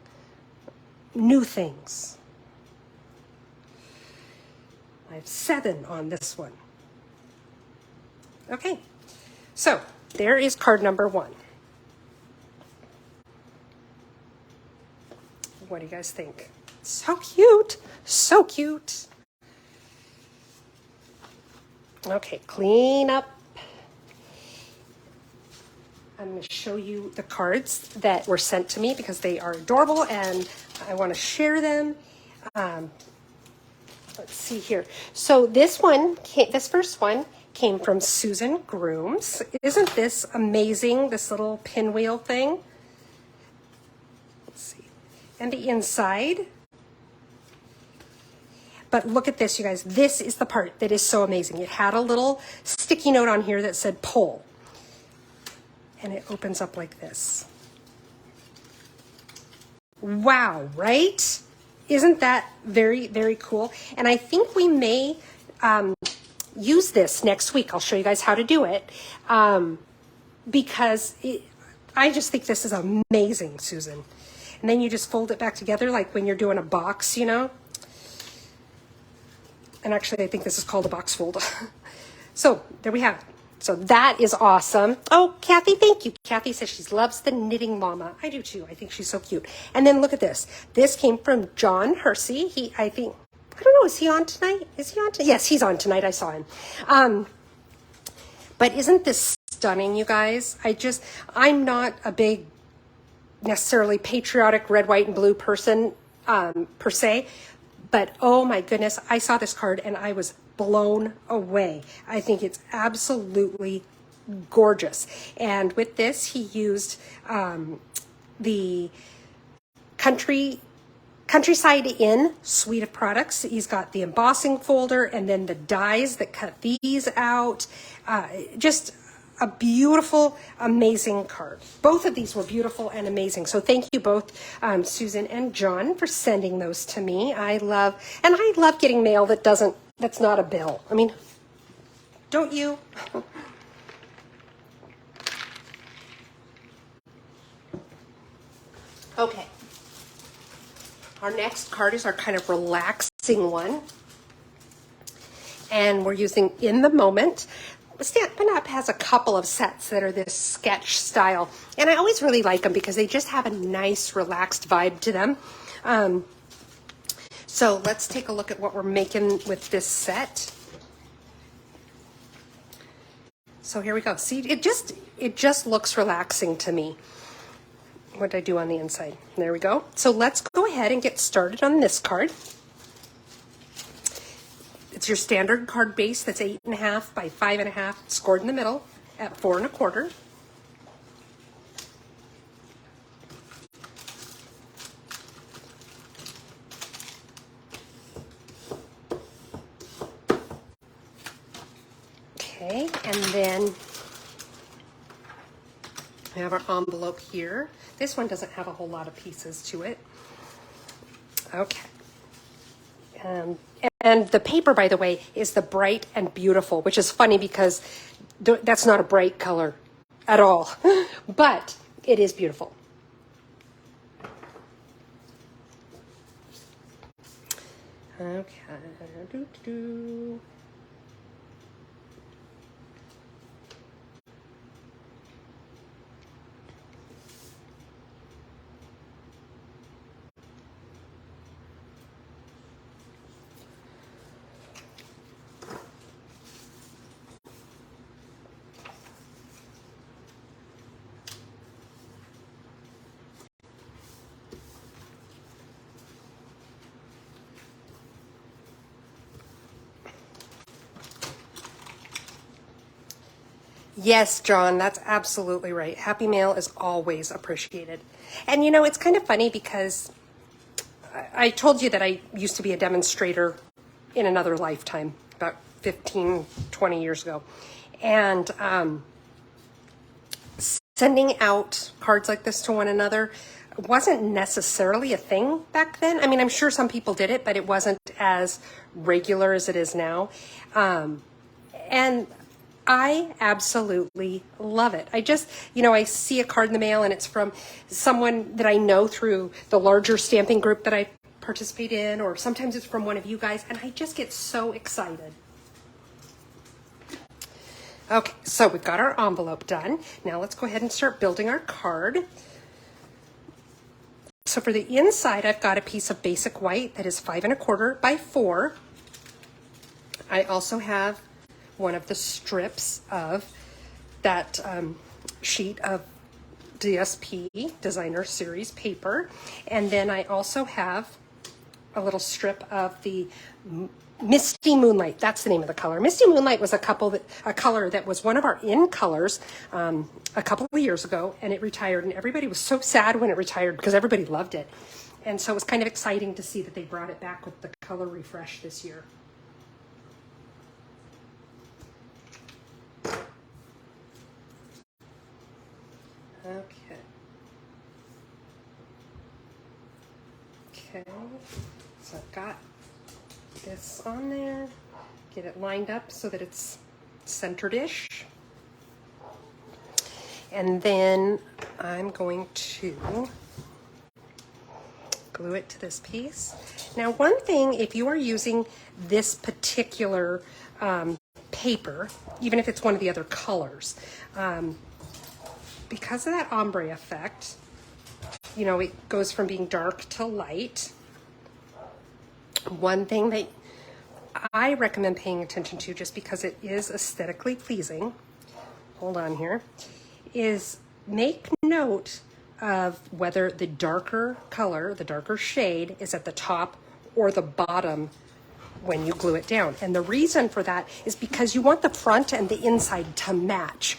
new things. I have 7 on this one. Okay, so there is card number 1. What do you guys think? So cute. So cute. Okay, clean up. I'm going to show you the cards that were sent to me because they are adorable and I want to share them. Let's see here. So this first one came from Susan Grooms. Isn't this amazing, this little pinwheel thing? Let's see. And the inside. But look at this, you guys. This is the part that is so amazing. It had a little sticky note on here that said pull. And it opens up like this. Wow, right? Isn't that very, very cool? And I think we may use this next week. I'll show you guys how to do it. Because I just think this is amazing, Susan. And then you just fold it back together like when you're doing a box, you know? And actually, I think this is called a box fold. So there we have it. So that is awesome. Oh, Kathy, thank you. Kathy says she loves the knitting mama. I do too. I think she's so cute. And then look at this. This came from John Hersey. I don't know, is he on tonight? Is he on tonight? Yes, he's on tonight. I saw him. But isn't this stunning, you guys? I'm not a big, necessarily patriotic red, white, and blue person per se. But oh my goodness, I saw this card and I was blown away. I think it's absolutely gorgeous. And with this, he used the Countryside Inn suite of products. He's got the embossing folder and then the dies that cut these out. Just a beautiful, amazing card. Both of these were beautiful and amazing. So thank you both, Susan and John, for sending those to me. I love getting mail that's not a bill. I mean, don't you? Okay. Our next card is our kind of relaxing one. And we're using In the Moment. Stampin' Up! Has a couple of sets that are this sketch style. And I always really like them because they just have a nice, relaxed vibe to them. So let's take a look at what we're making with this set. So here we go. See, it just looks relaxing to me. What did I do on the inside? There we go. So let's go ahead and get started on this card. It's your standard card base that's 8.5 by 5.5, scored in the middle. at 4 1/4. Okay, and then we have our envelope here. This one doesn't have a whole lot of pieces to it. Okay. And the paper, by the way, is the Bright and Beautiful, which is funny because that's not a bright color at all, but it is beautiful. Okay. Yes, John, that's absolutely right. Happy mail is always appreciated. And you know, it's kind of funny because I told you that I used to be a demonstrator in another lifetime, about 15, 20 years ago. And sending out cards like this to one another wasn't necessarily a thing back then. I mean, I'm sure some people did it, but it wasn't as regular as it is now. And I absolutely love it. I just, you know, I see a card in the mail and it's from someone that I know through the larger stamping group that I participate in, or sometimes it's from one of you guys, and I just get so excited. Okay, so we've got our envelope done. Now let's go ahead and start building our card. So for the inside, I've got a piece of basic white that is 5 1/4 by 4. I also have one of the strips of that sheet of DSP, Designer Series paper. And then I also have a little strip of the Misty Moonlight. That's the name of the color. Misty Moonlight was a color that was one of our in colors a couple of years ago, and it retired, and everybody was so sad when it retired because everybody loved it. And so it was kind of exciting to see that they brought it back with the color refresh this year. Okay. Okay, so I've got this on there. Get it lined up so that it's centered-ish. And then I'm going to glue it to this piece. Now, one thing, if you are using this particular paper, even if it's one of the other colors, because of that ombre effect, you know, it goes from being dark to light. One thing that I recommend paying attention to, just because it is aesthetically pleasing, hold on here, is make note of whether the darker color, the darker shade, is at the top or the bottom when you glue it down. And the reason for that is because you want the front and the inside to match.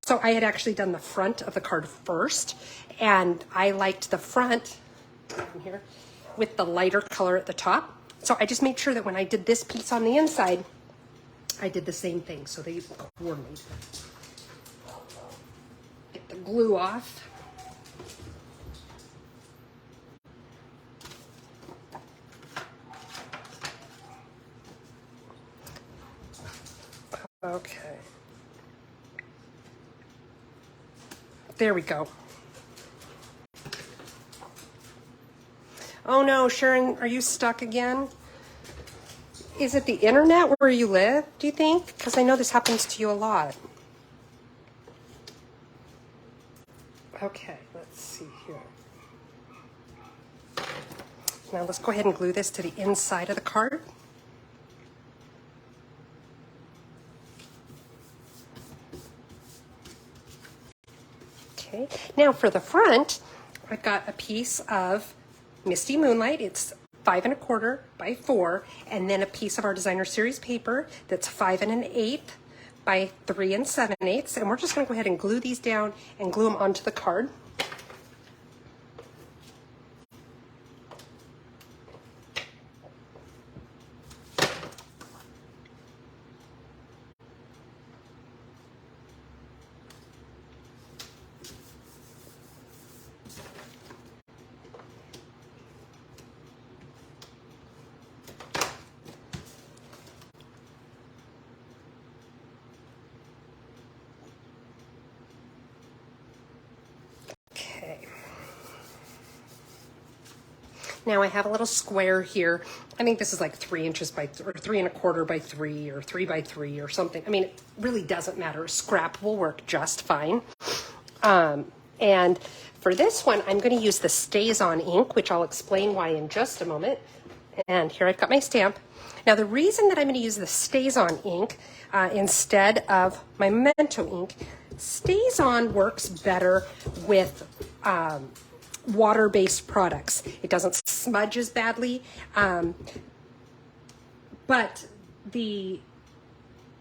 So I had actually done the front of the card first, and I liked the front here with the lighter color at the top. So I just made sure that when I did this piece on the inside, I did the same thing, so they coordinate. Get the glue off. Okay. There we go. Oh no, Sharon, are you stuck again? Is it the internet where you live, do you think? Because I know this happens to you a lot. Okay, let's see here. Now let's go ahead and glue this to the inside of the card. Okay, now for the front, I've got a piece of Misty Moonlight. It's 5 1/4 by 4, and then a piece of our Designer Series paper that's 5 1/8 by 3 7/8, and we're just going to go ahead and glue these down and glue them onto the card. Now I have a little square here. I think this is like 3 inches by, or 3 1/4 by 3, or 3 by 3 or something. I mean, it really doesn't matter. A scrap will work just fine. And for this one, I'm going to use the Stays On ink, which I'll explain why in just a moment. And here I've got my stamp. Now the reason that I'm going to use the Stays On ink instead of my Memento ink, Stays On works better with water-based products. It doesn't smudge as badly, but the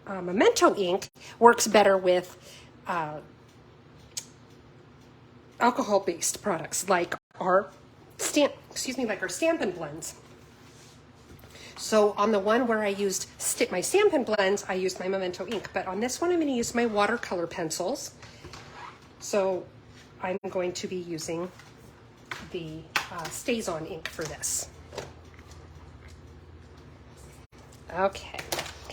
Memento ink works better with alcohol-based products like our Stampin' Blends. So on the one where I used my Stampin' Blends, I used my Memento ink, but on this one I'm going to use my watercolor pencils. So I'm going to be using the Stays On ink for this. Okay,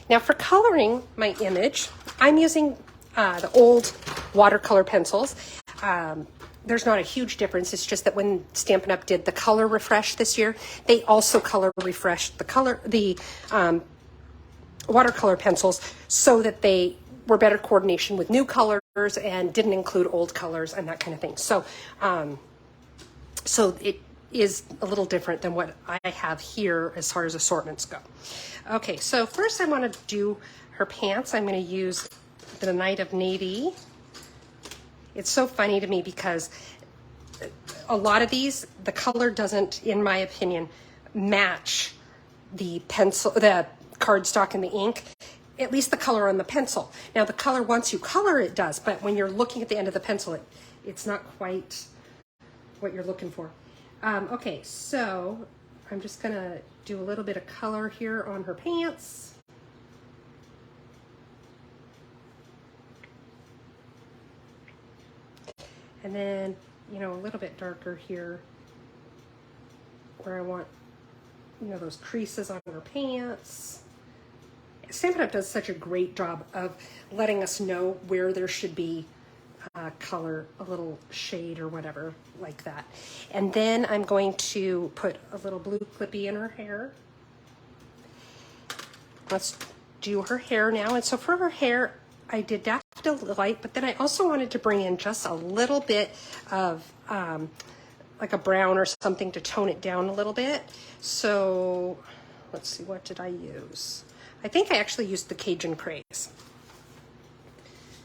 now for coloring my image, I'm using the old watercolor pencils. There's not a huge difference. It's just that when Stampin' Up! Did the color refresh this year, they also color refreshed the watercolor pencils so that they were better coordination with new colors and didn't include old colors and that kind of thing. So, so it is a little different than what I have here as far as assortments go. Okay, so first I want to do her pants. I'm going to use the Night of Navy. It's so funny to me because a lot of these, the color doesn't, in my opinion, match the pencil, the cardstock and the ink, at least the color on the pencil. Now the color, once you color it does, but when you're looking at the end of the pencil, it's not quite what you're looking for. Okay, so I'm just gonna do a little bit of color here on her pants. And then, you know, a little bit darker here where I want, you know, those creases on her pants. Stampin' Up! Does such a great job of letting us know where there should be color, a little shade or whatever like that. And then I'm going to put a little blue clippy in her hair. Let's do her hair now. And so for her hair, I did daffodil light, but then I also wanted to bring in just a little bit of like a brown or something to tone it down a little bit. So let's see, what did I use? I think I actually used the Cajun Craze.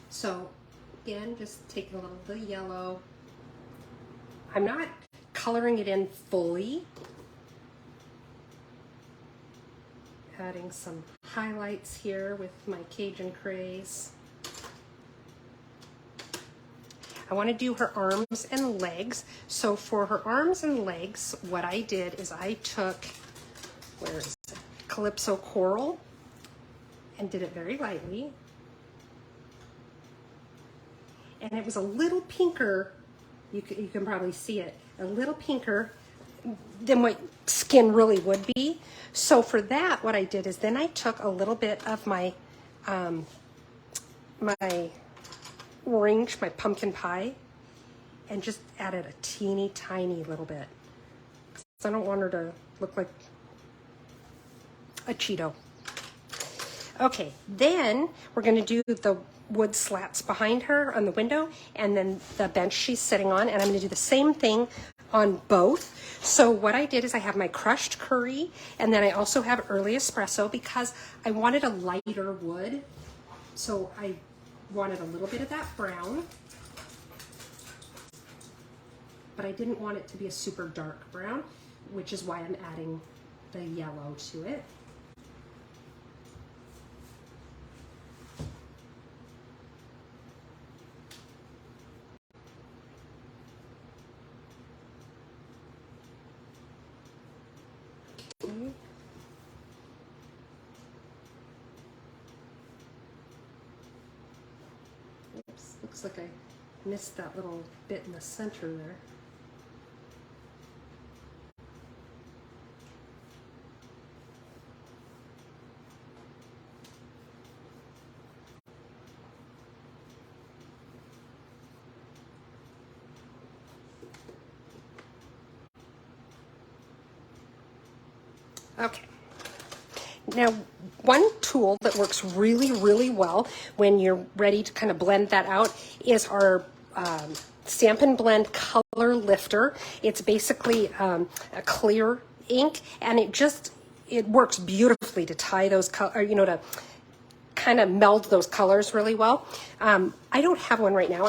So again, just taking a little bit of yellow. I'm not coloring it in fully. Adding some highlights here with my Cajun Craze. I want to do her arms and legs. So for her arms and legs, what I did is I took, where is it? Calypso Coral, and did it very lightly. And it was a little pinker, you can probably see it, a little pinker than what skin really would be. So for that, what I did is then I took a little bit of my my orange, my pumpkin pie, and just added a teeny tiny little bit. So I don't want her to look like a Cheeto. Okay, then we're going to do the wood slats behind her on the window and then the bench she's sitting on, and I'm going to do the same thing on both. So what I did is I have my crushed curry, and then I also have early espresso because I wanted a lighter wood. So I wanted a little bit of that brown, but I didn't want it to be a super dark brown, which is why I'm adding the yellow to it. Looks like I missed that little bit in the center there. Okay. Now, one tool that works really, really well when you're ready to kind of blend that out is our Stamp and Blend Color Lifter. It's basically a clear ink, and it works beautifully to tie those to kind of meld those colors really well. I don't have one right now.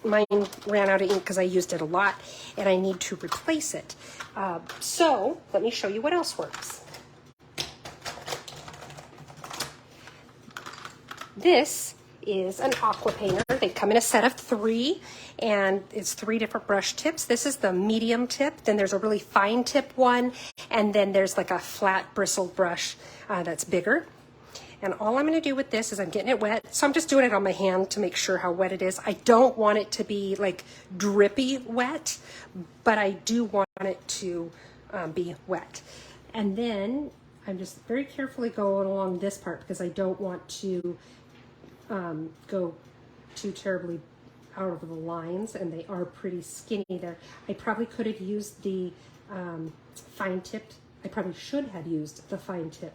Mine ran out of ink because I used it a lot, and I need to replace it. So let me show you what else works. This is an aqua painter. They come in a set of 3, and it's 3 different brush tips. This is the medium tip, then there's a really fine tip one, and then there's like a flat bristled brush that's bigger. And all I'm going to do with this is I'm getting it wet, so I'm just doing it on my hand to make sure how wet it is. I don't want it to be like drippy wet, but I do want it to be wet. And then I'm just very carefully going along this part because I don't want to go too terribly out of the lines, and they are pretty skinny there. I probably could have used the fine tipped, I probably should have used the fine tip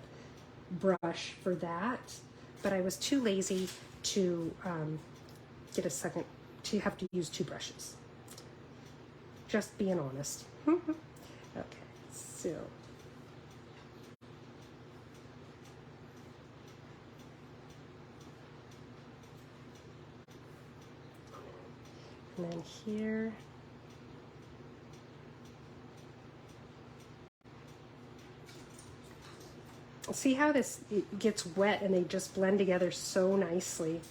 brush for that, but I was too lazy to have to use 2 brushes. Just being honest. Okay, so. And then here. See how this gets wet and they just blend together so nicely.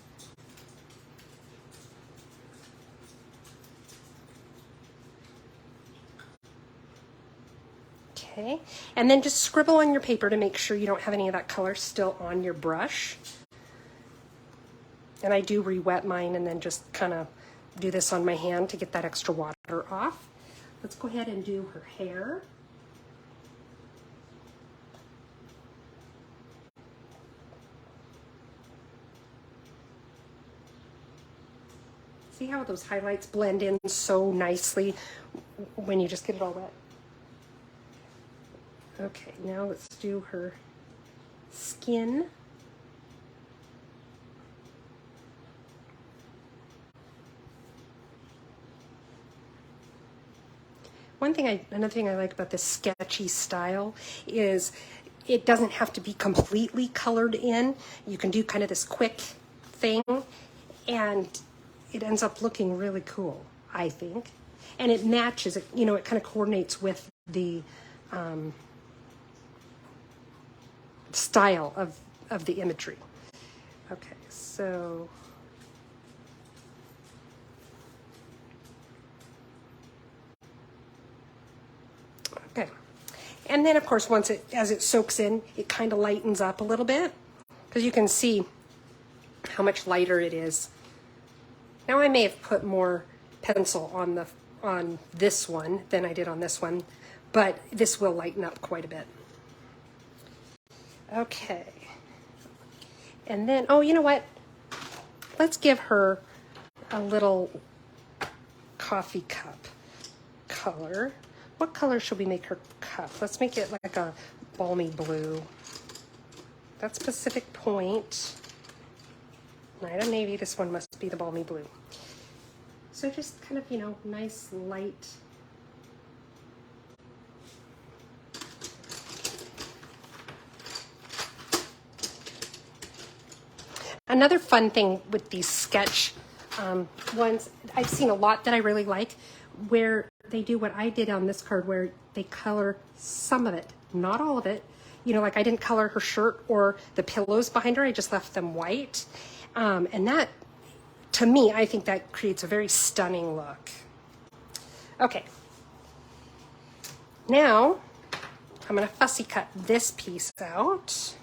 Okay, and then just scribble on your paper to make sure you don't have any of that color still on your brush. And I do re-wet mine and then just kind of do this on my hand to get that extra water off. Let's go ahead and do her hair. See how those highlights blend in so nicely when you just get it all wet? Okay, now let's do her skin. Another thing I like about this sketchy style is it doesn't have to be completely colored in. You can do kind of this quick thing, and it ends up looking really cool, I think. And it matches, it kind of coordinates with the style of the imagery. Okay, so okay. And then of course as it soaks in, it kind of lightens up a little bit because you can see how much lighter it is. Now I may have put more pencil on this one than I did on this one, but this will lighten up quite a bit. Okay. And then, oh, you know what? Let's give her a little coffee cup color. What color should we make her cup? Let's make it like a balmy blue. That's Pacific Point. Night of Navy, this one must be the balmy blue. So just kind of, nice light. Another fun thing with these sketch ones, I've seen a lot that I really like, where they do what I did on this card, where they color some of it, not all of it. Like I didn't color her shirt or the pillows behind her, I just left them white. And that, to me, I think that creates a very stunning look. Okay. Now, I'm going to fussy cut this piece out.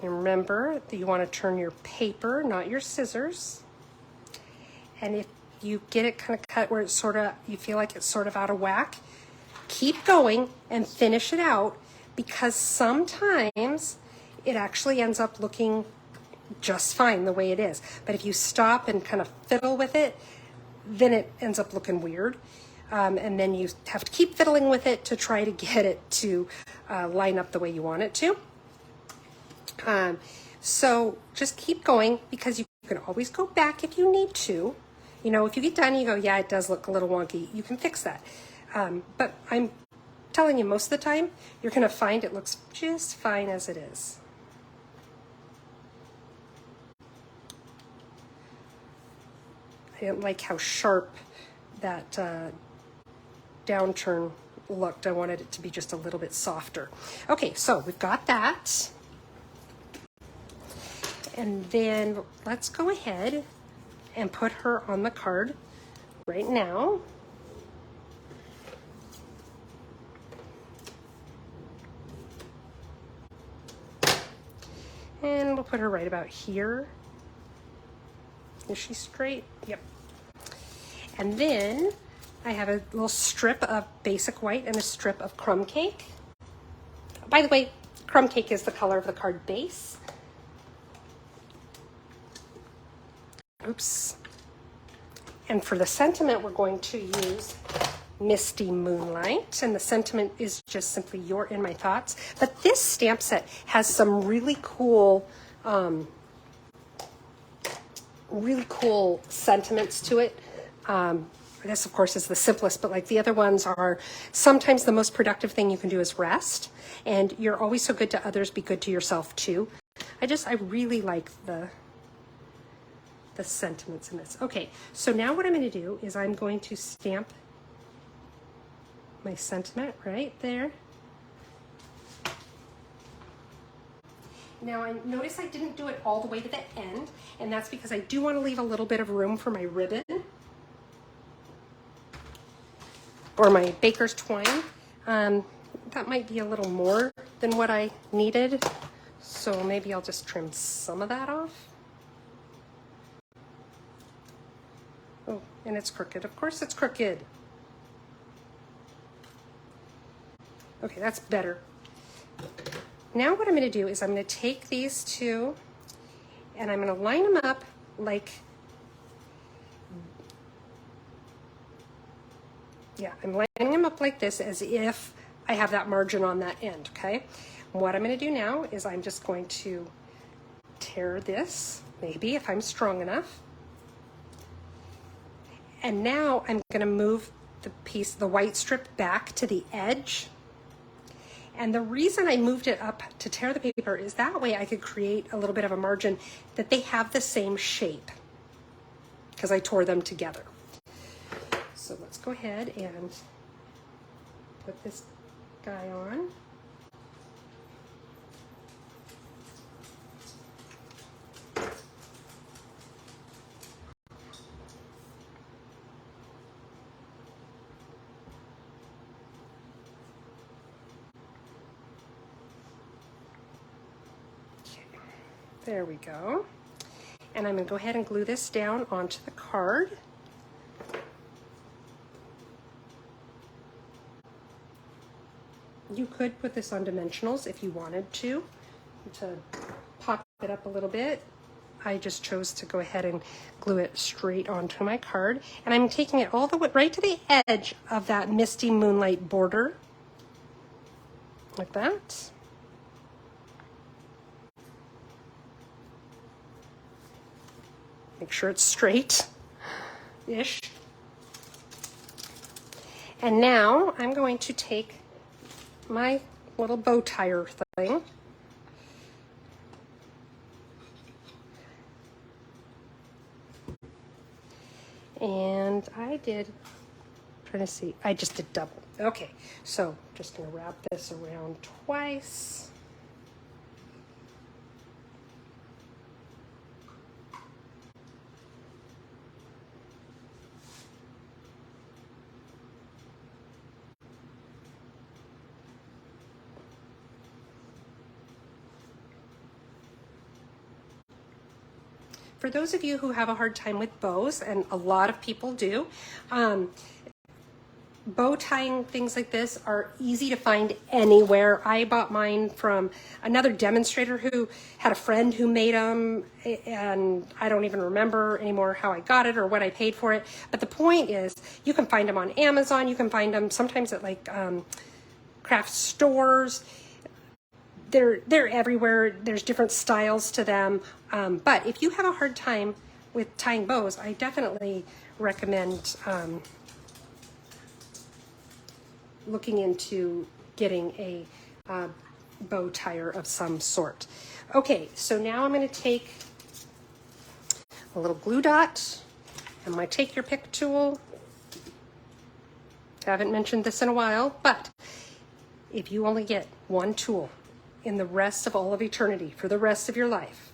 And remember that you want to turn your paper, not your scissors. And if you get it kind of cut where it's sort of, you feel like it's sort of out of whack, keep going and finish it out, because sometimes it actually ends up looking just fine the way it is. But if you stop and kind of fiddle with it, then it ends up looking weird. And then you have to keep fiddling with it to try to get it to line up the way you want it to. So just keep going, because you can always go back if you need to. You know, if you get done and you go, yeah, it does look a little wonky, you can fix that. But I'm telling you, most of the time, you're going to find it looks just fine as it is. I didn't like how sharp that downturn looked. I wanted it to be just a little bit softer. Okay, so we've got that. And then let's go ahead and put her on the card right now. And we'll put her right about here. Is she straight? Yep. And then I have a little strip of basic white and a strip of crumb cake. By the way, crumb cake is the color of the card base. Oops. And for the sentiment, we're going to use Misty Moonlight. And the sentiment is just simply "You're in my thoughts." But this stamp set has some really cool sentiments to it. This, of course, is the simplest, but like the other ones are, sometimes the most productive thing you can do is rest. And you're always so good to others, be good to yourself too. I really like the sentiments in this. Okay, so now what I'm going to do is I'm going to stamp my sentiment right there. Now, I notice I didn't do it all the way to the end, and that's because I do want to leave a little bit of room for my ribbon or my baker's twine. That might be a little more than what I needed, so maybe I'll just trim some of that off. Oh, and it's crooked. Of course it's crooked. Okay, that's better. Now what I'm going to do is I'm going to take these two and I'm going to line them up like, yeah, I'm lining them up like this as if I have that margin on that end, okay? What I'm going to do now is I'm just going to tear this, maybe if I'm strong enough. And now I'm going to move the white strip back to the edge. And the reason I moved it up to tear the paper is that way I could create a little bit of a margin that they have the same shape, because I tore them together. So let's go ahead and put this guy on. There we go. And I'm going to go ahead and glue this down onto the card. You could put this on dimensionals if you wanted to pop it up a little bit. I just chose to go ahead and glue it straight onto my card. And I'm taking it all the way right to the edge of that Misty Moonlight border, like that. Make sure it's straight-ish. And now I'm going to take my little bow tire thing. And I just did double. Okay, so just gonna wrap this around twice. for those of you who have a hard time with bows, and a lot of people do, bow tying things like this are easy to find anywhere. I bought mine from another demonstrator who had a friend who made them, and I don't even remember anymore how I got it or what I paid for it. But the point is, you can find them on Amazon. You can find them sometimes at like craft stores. They're everywhere. There's different styles to them. But if you have a hard time with tying bows, I definitely recommend looking into getting a bow tire of some sort. Okay, so now I'm going to take a little glue dot and my take your pick tool. Haven't mentioned this in a while, but if you only get one tool in the rest of all of eternity for the rest of your life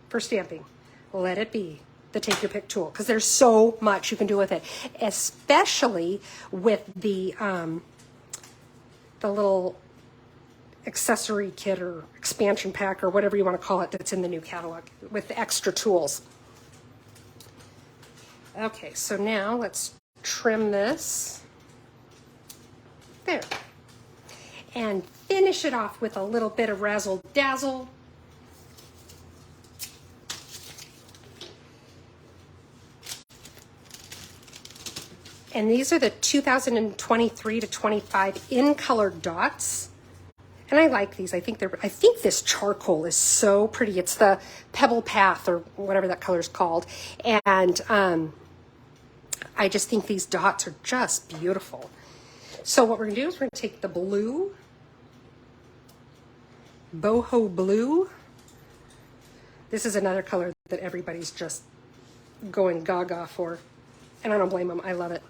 for stamping, let it be the take your pick tool, because there's so much you can do with it, especially with the little accessory kit or expansion pack or whatever you want to call it that's in the new catalog with the extra tools. Okay, so now let's trim this. There. And finish it off with a little bit of razzle dazzle. And these are the 2023 to 25 in color dots. And I like these. I think this charcoal is so pretty. It's the Pebble Path or whatever that color is called. And I just think these dots are just beautiful. So what we're gonna do is we're gonna take the blue, boho blue. This is another color that everybody's just going gaga for. And I don't blame them, I love it.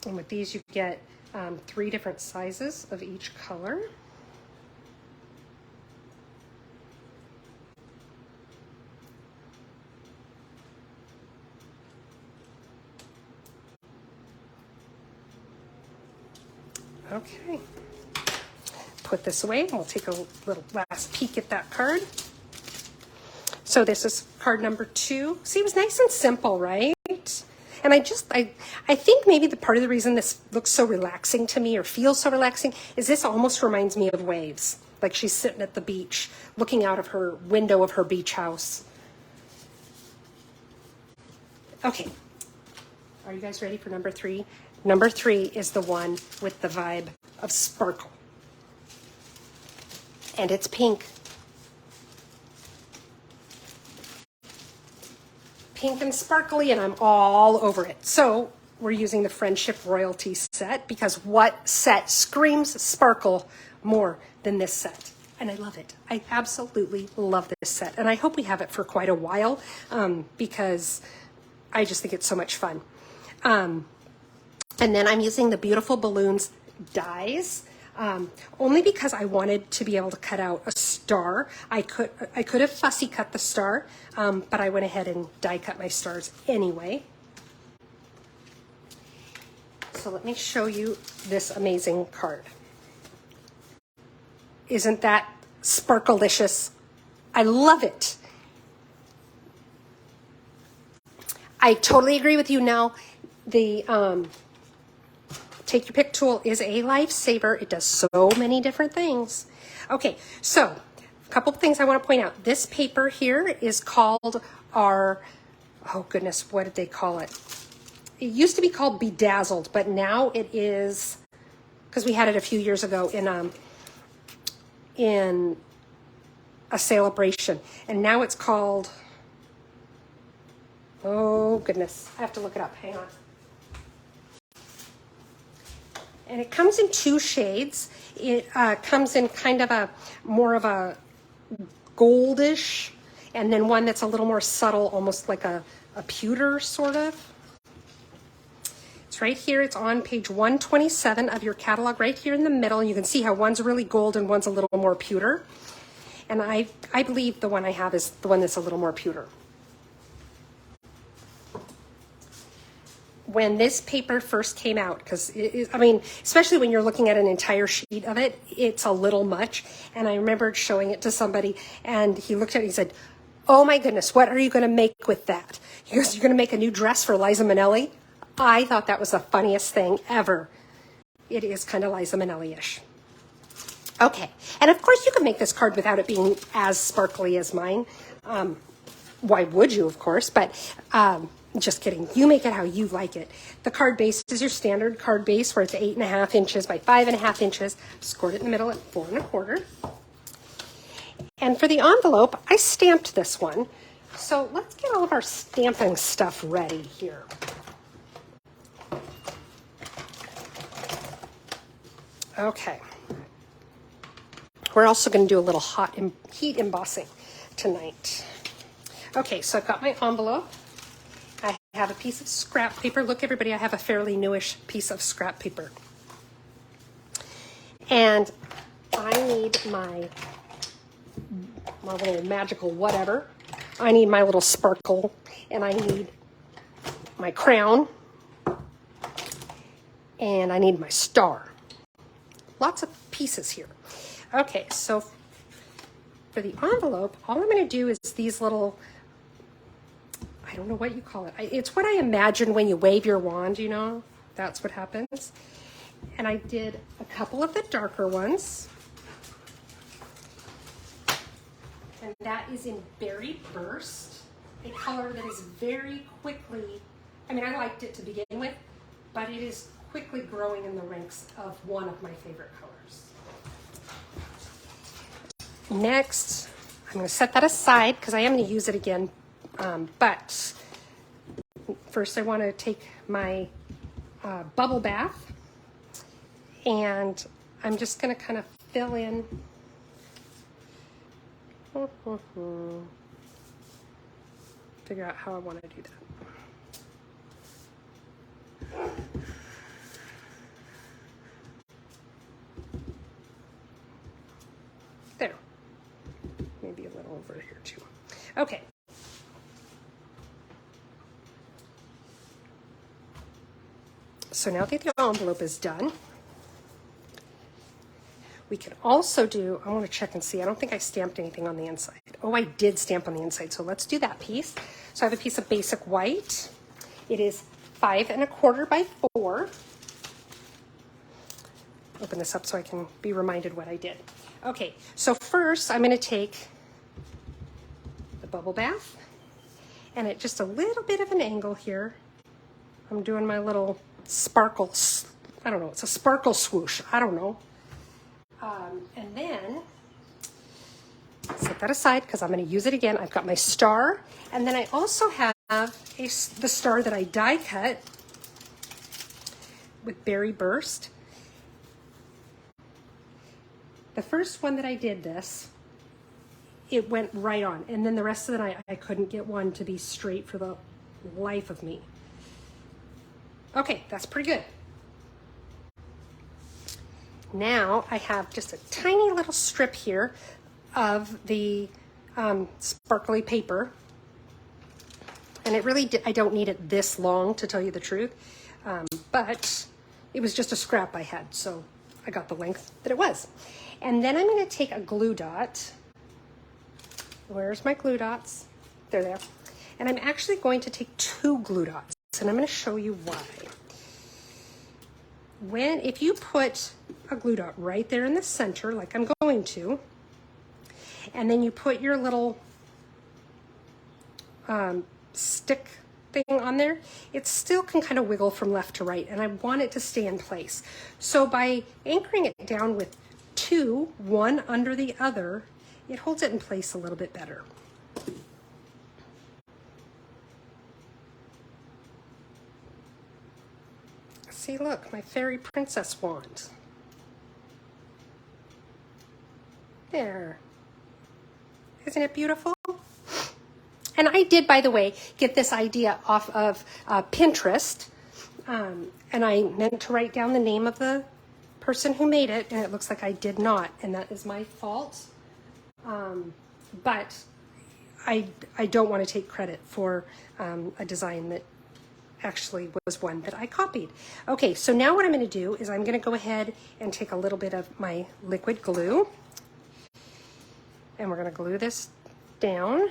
And with these, you get 3 different sizes of each color. Okay. Put this away, and we'll take a little last peek at that card. So this is card number 2. See, it was nice and simple, right? And I think maybe the part of the reason this looks so relaxing to me or feels so relaxing is this almost reminds me of waves. Like she's sitting at the beach, looking out of her window of her beach house. Okay, are you guys ready for number 3? Number 3 is the one with the vibe of sparkle. And it's pink. Pink and sparkly, and I'm all over it. So we're using the Friendship Royalty set, because what set screams sparkle more than this set? And I love it. I absolutely love this set. And I hope we have it for quite a while, because I just think it's so much fun. And then I'm using the Beautiful Balloons dies, only because I wanted to be able to cut out a star. I could have fussy cut the star, but I went ahead and die cut my stars anyway. So let me show you this amazing card. Isn't that sparkalicious? I love it. I totally agree with you now. The Take Your Pick tool is a lifesaver. It does so many different things. Okay, so a couple of things I want to point out. This paper here is called our, oh goodness, what did they call it? It used to be called Bedazzled, but now it is, because we had it a few years ago in a celebration, and now it's called, oh goodness, I have to look it up, hang on. And it comes in 2 shades. It comes in kind of a more of a goldish, and then one that's a little more subtle, almost like a pewter sort of. It's right here. It's on page 127 of your catalog, right here in the middle. You can see how one's really gold and one's a little more pewter. And I believe the one I have is the one that's a little more pewter. when this paper first came out, because I mean, especially when you're looking at an entire sheet of it, it's a little much. And I remembered showing it to somebody, and he looked at it and he said, "Oh my goodness, what are you going to make with that?" He goes, "You're going to make a new dress for Liza Minnelli?" I thought that was the funniest thing ever. It is kind of Liza Minnelli-ish. Okay, and of course you can make this card without it being as sparkly as mine. Why would you, of course, but just kidding. You make it how you like it. The card base is your standard card base where it's 8.5 inches by 5.5 inches. Scored it in the middle at 4 1/4. And for the envelope, I stamped this one. So let's get all of our stamping stuff ready here. Okay. We're also going to do a little heat embossing tonight. Okay, so I've got my envelope. I have a piece of scrap paper. Look, everybody, I have a fairly newish piece of scrap paper. And I need my little magical whatever. I need my little sparkle, and I need my crown, and I need my star. Lots of pieces here. Okay, so for the envelope, all I'm going to do is these little, I don't know what you call it. It's what I imagine when you wave your wand, you know? That's what happens. And I did a couple of the darker ones. And that is in Berry Burst, a color that is very quickly, I mean, I liked it to begin with, but it is quickly growing in the ranks of one of my favorite colors. Next, I'm going to set that aside because I am going to use it again. But first I want to take my bubble bath, and I'm just going to kind of fill in. Figure out how I want to do that. There. Maybe a little over here too. Okay. So now that the envelope is done, we can also do, I want to check and see, I don't think I stamped anything on the inside. Oh, I did stamp on the inside, so let's do that piece. So I have a piece of basic white. It is 5 1/4 by 4. Open this up so I can be reminded what I did. Okay, so first I'm going to take the bubble bath, and at just a little bit of an angle here, I'm doing my little sparkle, I don't know, it's a sparkle swoosh, I don't know. And then set that aside because I'm going to use it again. I've got my star, and then I also have the star that I die cut with Berry Burst. The first one that I did this, it went right on, and then the rest of the night I couldn't get one to be straight for the life of me. Okay, that's pretty good. Now I have just a tiny little strip here of the sparkly paper, and it really I don't need it this long, to tell you the truth, but it was just a scrap I had, so I got the length that it was. And then I'm going to take a glue dot. Where's my glue dots? They're there. And I'm actually going to take 2 glue dots, and I'm going to show you why. If you put a glue dot right there in the center, like I'm going to, and then you put your little stick thing on there, it still can kind of wiggle from left to right, and I want it to stay in place. So by anchoring it down with 2, one under the other, it holds it in place a little bit better. See, look, my fairy princess wand. There. Isn't it beautiful? And I did, by the way, get this idea off of Pinterest. And I meant to write down the name of the person who made it, and it looks like I did not, and that is my fault. But I don't want to take credit for a design that actually was one that I copied. Okay, so now what I'm going to do is I'm going to go ahead and take a little bit of my liquid glue, and we're going to glue this down.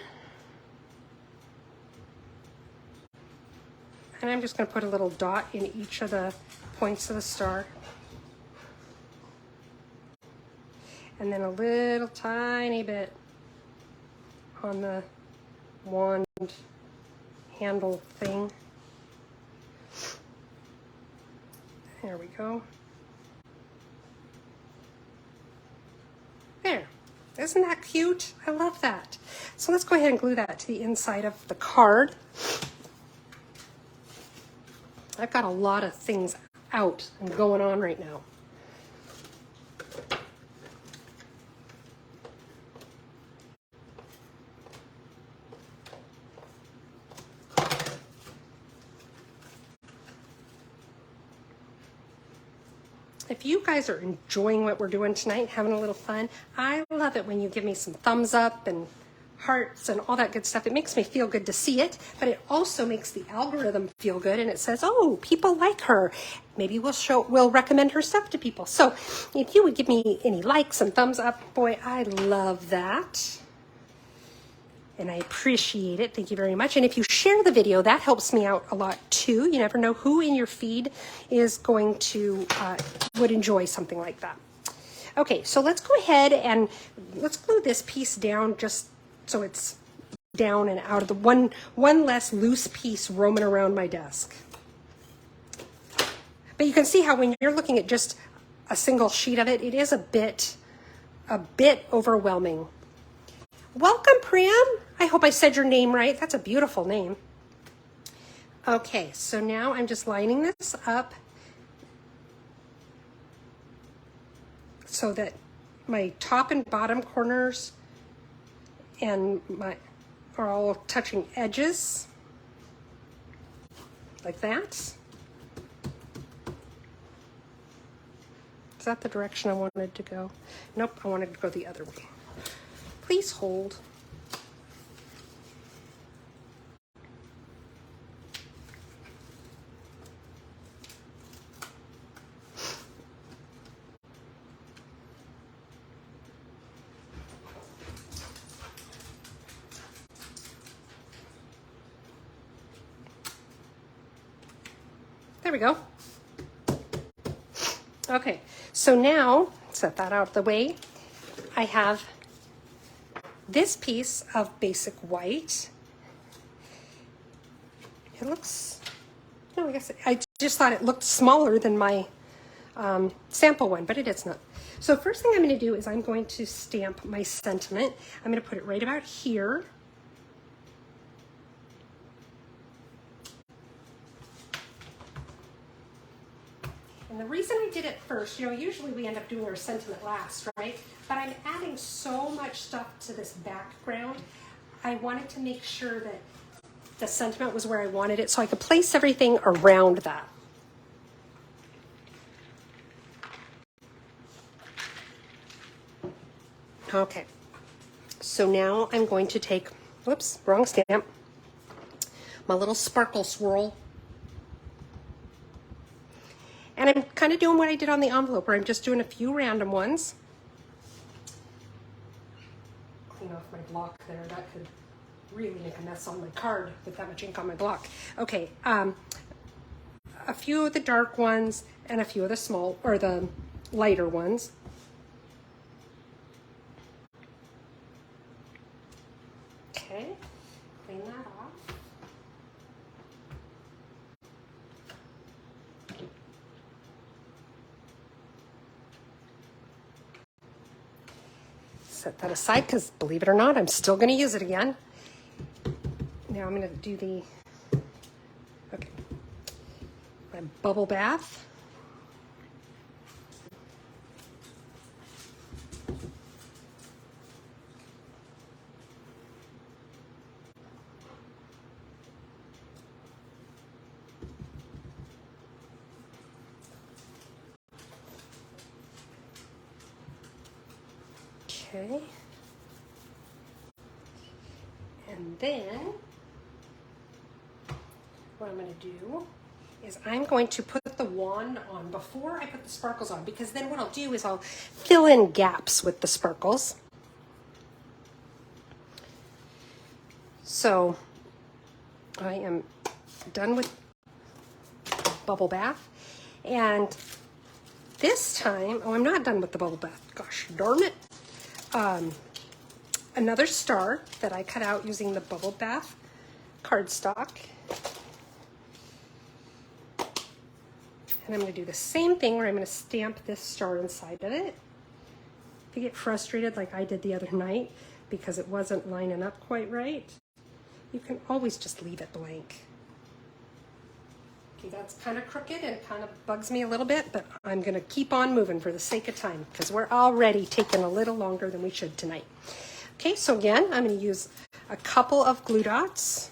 And I'm just going to put a little dot in each of the points of the star. And then a little tiny bit on the wand handle thing. There we go. There. Isn't that cute? I love that. So let's go ahead and glue that to the inside of the card. I've got a lot of things out and going on right now. If you guys are enjoying what we're doing tonight, having a little fun, I love it when you give me some thumbs up and hearts and all that good stuff. It makes me feel good to see it, but it also makes the algorithm feel good, and it says, oh, people like her. Maybe we'll recommend her stuff to people. So if you would give me any likes and thumbs up, boy, I love that. And I appreciate it. Thank you very much. And if you share the video, that helps me out a lot too. You never know who in your feed is going to, would enjoy something like that. Okay, so let's go ahead and let's glue this piece down just so it's down and out of the one less loose piece roaming around my desk. But you can see how when you're looking at just a single sheet of it, it is a bit overwhelming. Welcome, Priam. I hope I said your name right. That's a beautiful name. Okay, so now I'm just lining this up so that my top and bottom corners and are all touching edges like that. Is that the direction I wanted to go? Nope, I wanted to go the other way. Please hold. There we go. Okay, so now, set that out of the way. I have this piece of basic white. It looks, no, I guess I just thought it looked smaller than my sample one, but it is not. So first thing I'm going to do is I'm going to stamp my sentiment. I'm going to put it right about here. And the reason I did it first, you know, usually we end up doing our sentiment last, right? But I'm adding so much stuff to this background. I wanted to make sure that the sentiment was where I wanted it so I could place everything around that. Okay, so now I'm going to take, whoops, wrong stamp, my little sparkle swirl. And I'm kind of doing what I did on the envelope, where I'm just doing a few random ones. Clean off my block there. That could really make a mess on my card with that much ink on my block. Okay, a few of the dark ones and a few of the small, or the lighter ones. Okay, clean that off. Set that aside because, believe it or not, I'm still going to use it again. Now I'm going to do the, okay, my bubble bath. Okay. And then what I'm going to do is I'm going to put the wand on before I put the sparkles on, because then what I'll do is I'll fill in gaps with the sparkles. So I am done with bubble bath, and this time, oh, I'm not done with the bubble bath, gosh darn it. Another star that I cut out using the bubble bath cardstock. And I'm going to do the same thing where I'm going to stamp this star inside of it. If you get frustrated like I did the other night because it wasn't lining up quite right, you can always just leave it blank. Okay, that's kind of crooked and kind of bugs me a little bit, but I'm going to keep on moving for the sake of time because we're already taking a little longer than we should tonight. Okay, so again, I'm going to use a couple of glue dots.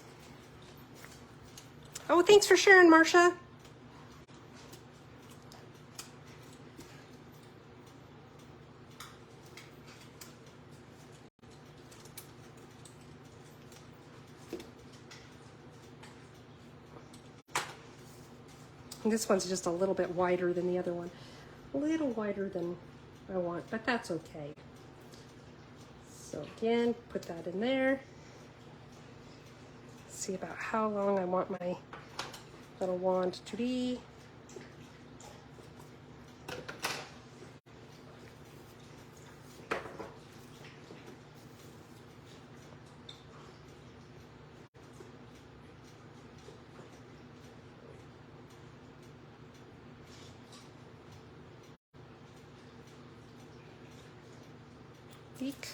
Oh, thanks for sharing, Marcia. And this one's just a little bit wider than the other one. A little wider than I want, but that's okay. So again, put that in there. See about how long I want my little wand to be. Eek.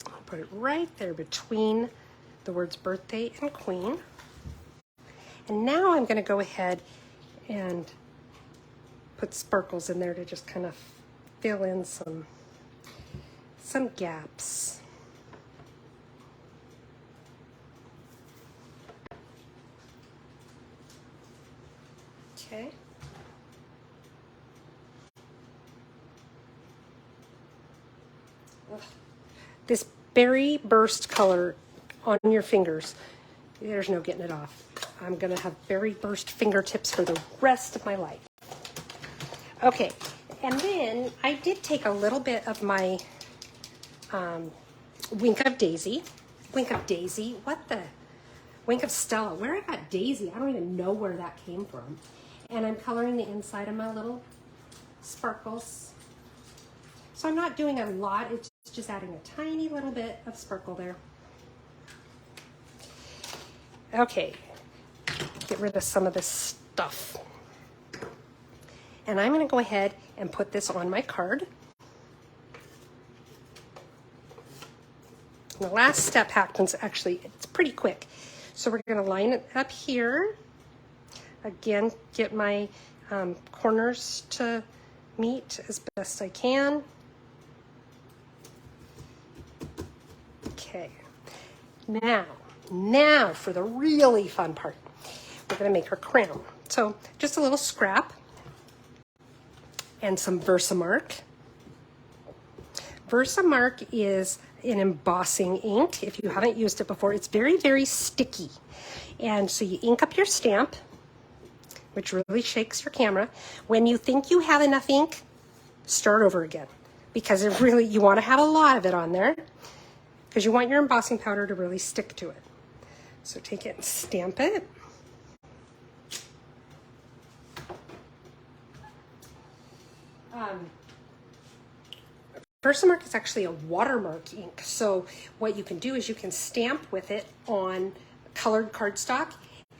I'll put it right there between the words birthday and queen. And now I'm going to go ahead and put sparkles in there to just kind of fill in some gaps. Okay. This berry burst color on your fingers, there's no getting it off. I'm gonna have berry burst fingertips for the rest of my life. Okay, and then I did take a little bit of my Wink of Stella. Where I got Daisy, I don't even know where that came from. And I'm coloring the inside of my little sparkles. So I'm not doing a lot, it's just adding a tiny little bit of sparkle there. Okay, get rid of some of this stuff. And I'm gonna go ahead and put this on my card. And the last step happens, actually, it's pretty quick. So we're gonna line it up here. Again, get my corners to meet as best I can. Okay, now for the really fun part. We're gonna make our crown. So just a little scrap and some Versamark. Versamark is an embossing ink. If you haven't used it before, it's very, very sticky. And so you ink up your stamp, which really shakes your camera. When you think you have enough ink, start over again, because it really, you want to have a lot of it on there because you want your embossing powder to really stick to it. So take it and stamp it. Versamark is actually a watermark ink. So what you can do is you can stamp with it on colored cardstock.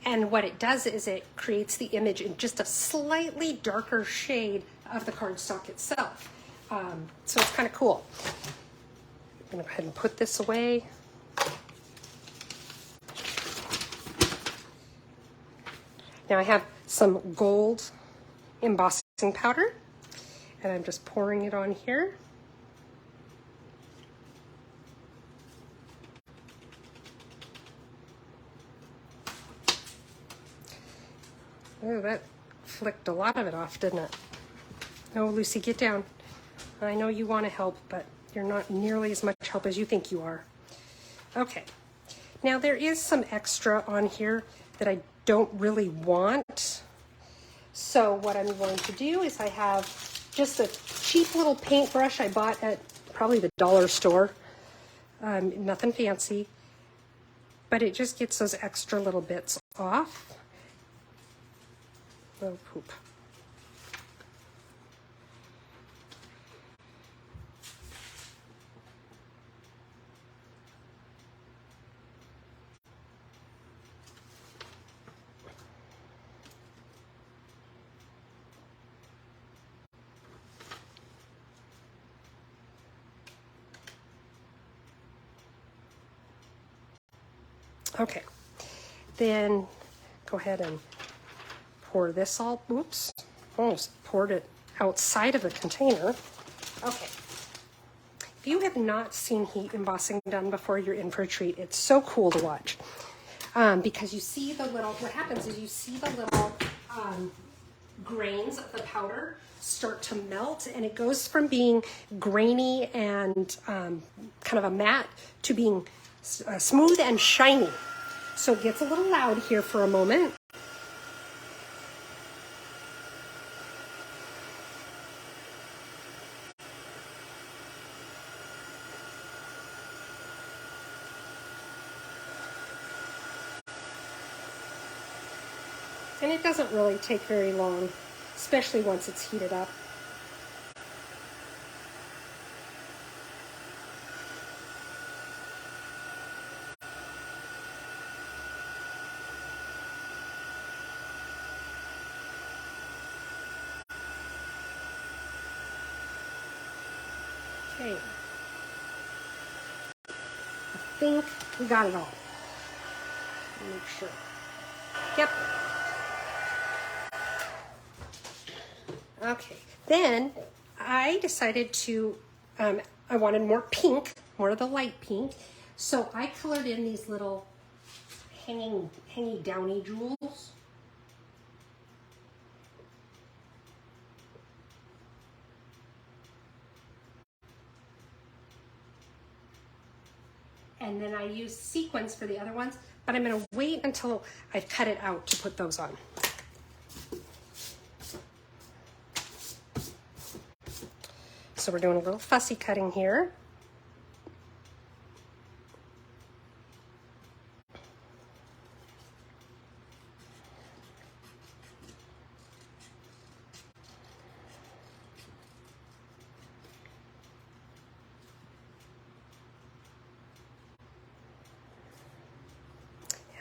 And what it does is it creates the image in just a slightly darker shade of the cardstock itself. So it's kind of cool. I'm gonna go ahead and put this away. Now I have some gold embossing powder, and I'm just pouring it on here. Oh, that flicked a lot of it off, didn't it? No, Lucy, get down. I know you want to help, but you're not nearly as much help as you think you are. Okay. Now there is some extra on here that I don't really want. So what I'm going to do is I have just a cheap little paintbrush I bought at probably the dollar store. Nothing fancy, but it just gets those extra little bits off. Oh, poop. Okay, then go ahead and pour this all, oops, almost poured it outside of the container. Okay, if you have not seen heat embossing done before, you're in for a treat. It's so cool to watch because you see the little, what happens is you see the little grains of the powder start to melt, and it goes from being grainy and kind of a matte to being smooth and shiny. So it gets a little loud here for a moment. And it doesn't really take very long, especially once it's heated up. Okay. I think we got it all. Make sure. Yep. Okay. Then I decided to, I wanted more pink, more of the light pink. So I colored in these little hangy downy jewels. And then I use sequins for the other ones, but I'm going to wait until I've cut it out to put those on. So we're doing a little fussy cutting here.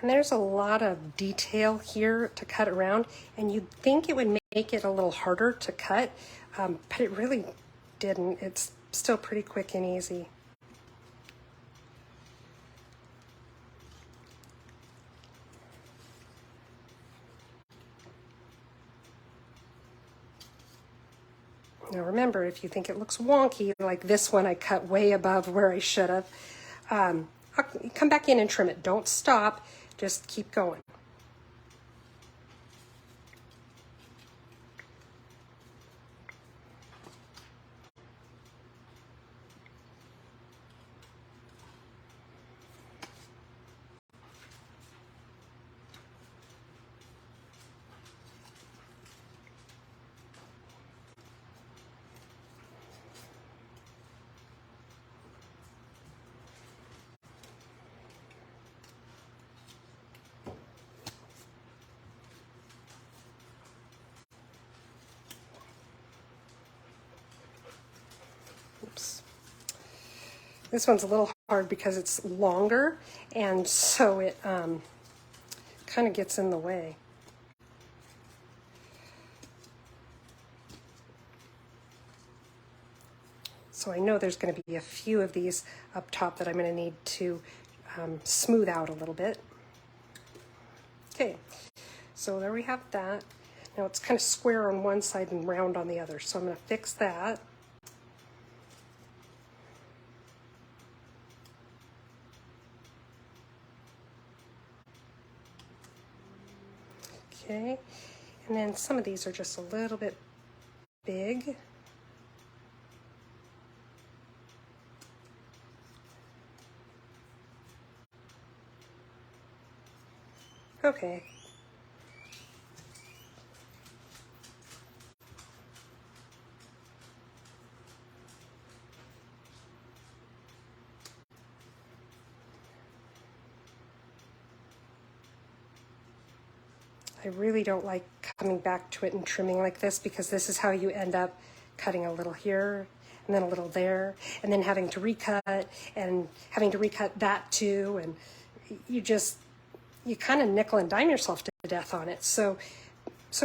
And there's a lot of detail here to cut around, and you'd think it would make it a little harder to cut, but it really didn't. It's still pretty quick and easy. Now remember, if you think it looks wonky, like this one I cut way above where I should have, I'll come back in and trim it. Don't stop, just keep going. Oops. This one's a little hard because it's longer, and so it kind of gets in the way. So I know there's going to be a few of these up top that I'm going to need to smooth out a little bit. Okay, so there we have that. Now it's kind of square on one side and round on the other, so I'm going to fix that. Okay, and then some of these are just a little bit big. Okay. I really don't like coming back to it and trimming like this, because this is how you end up cutting a little here and then a little there, and then having to recut and having to recut that too, and you kind of nickel and dime yourself to death on it. So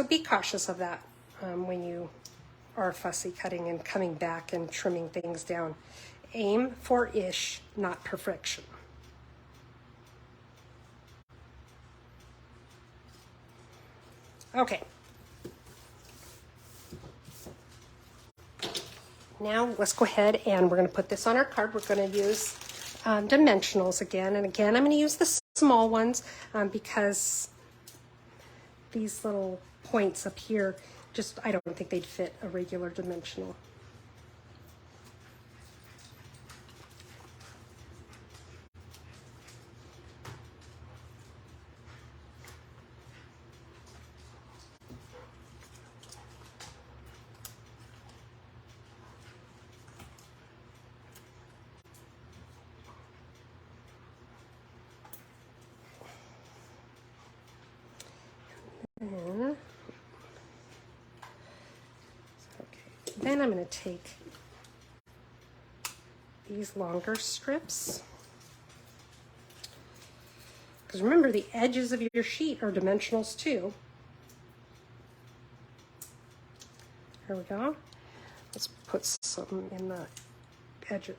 be cautious of that when you are fussy cutting and coming back and trimming things down. Aim for ish, not perfection. Okay. Now let's go ahead and we're going to put this on our card. We're going to use dimensionals again. And again, I'm going to use the small ones because these little points up here, I don't think they'd fit a regular dimensional. Then I'm going to take these longer strips, because remember, the edges of your sheet are dimensionals too. Here we go. Let's put some in the edge,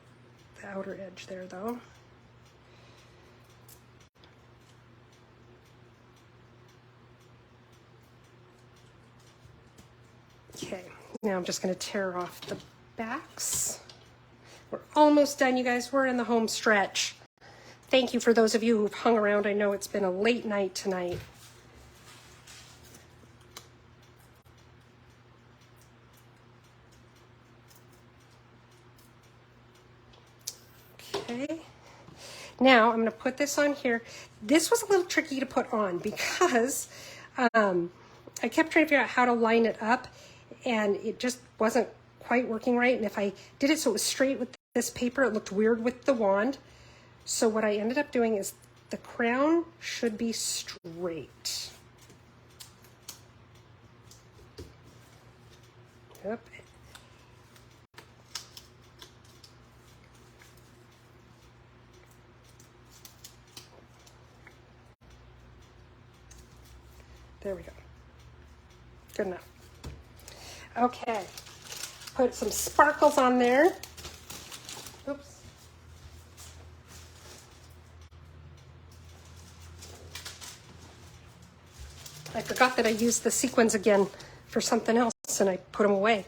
the outer edge there though. Okay, now I'm just going to tear off the backs. We're almost done, you guys. We're in the home stretch. Thank you for those of you who've hung around. I know it's been a late night tonight. Okay. Now I'm going to put this on here. This was a little tricky to put on because I kept trying to figure out how to line it up, and it just wasn't quite working right. And if I did it so it was straight with this paper, it looked weird with the wand. So what I ended up doing is the crown should be straight. Yep. There we go. Good enough. Okay. Put some sparkles on there. Oops. I forgot that I used the sequins again for something else, and I put them away.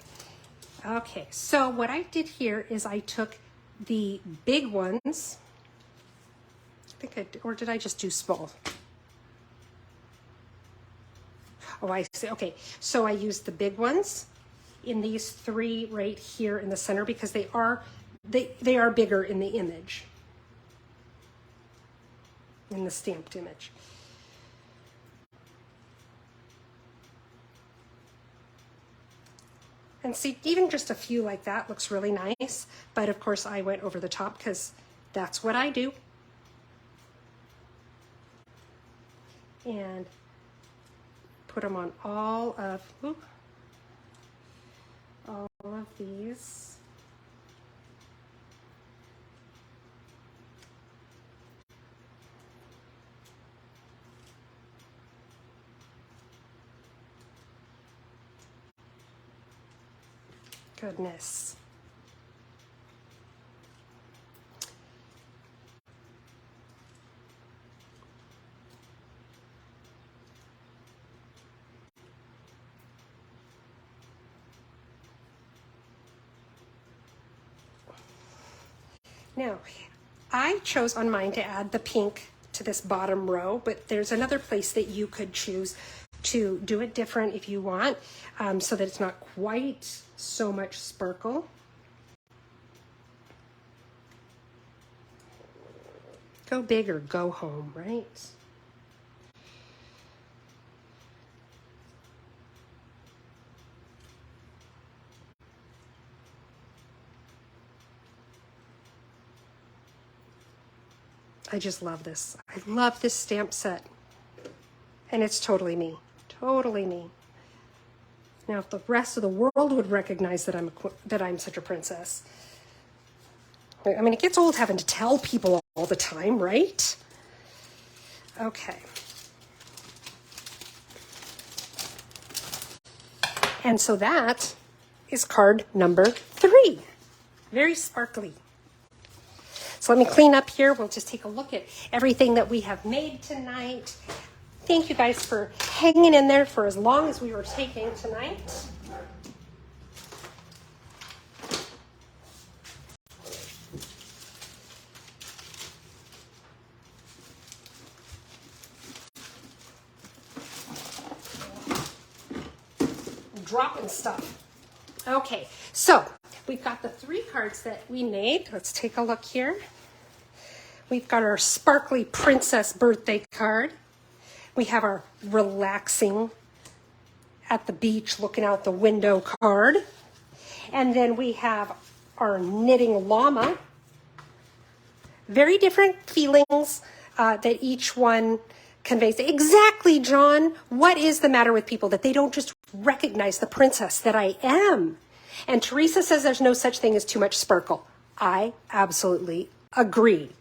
Okay, so what I did here is I took the big ones. I think or did I just do small? Oh, I see. Okay, so I used the big ones in these three right here in the center because they are bigger in the image, in the stamped image. And see, even just a few like that looks really nice, but of course I went over the top because that's what I do. And put them on all of these. Goodness. Now, I chose on mine to add the pink to this bottom row, but there's another place that you could choose to do it different if you want, so that it's not quite so much sparkle. Go big or go home, right? I just love this. I love this stamp set. And it's totally me. Totally me. Now, if the rest of the world would recognize that I'm such a princess. I mean, it gets old having to tell people all the time, right? Okay. And so that is card number 3. Very sparkly. So let me clean up here. We'll just take a look at everything that we have made tonight. Thank you guys for hanging in there for as long as we were taking tonight. I'm dropping stuff. Okay, so we've got the 3 cards that we made. Let's take a look here. We've got our sparkly princess birthday card. We have our relaxing at the beach looking out the window card. And then we have our knitting llama. Very different feelings that each one conveys. Exactly, John. What is the matter with people that they don't just recognize the princess that I am? And Teresa says there's no such thing as too much sparkle. I absolutely agree.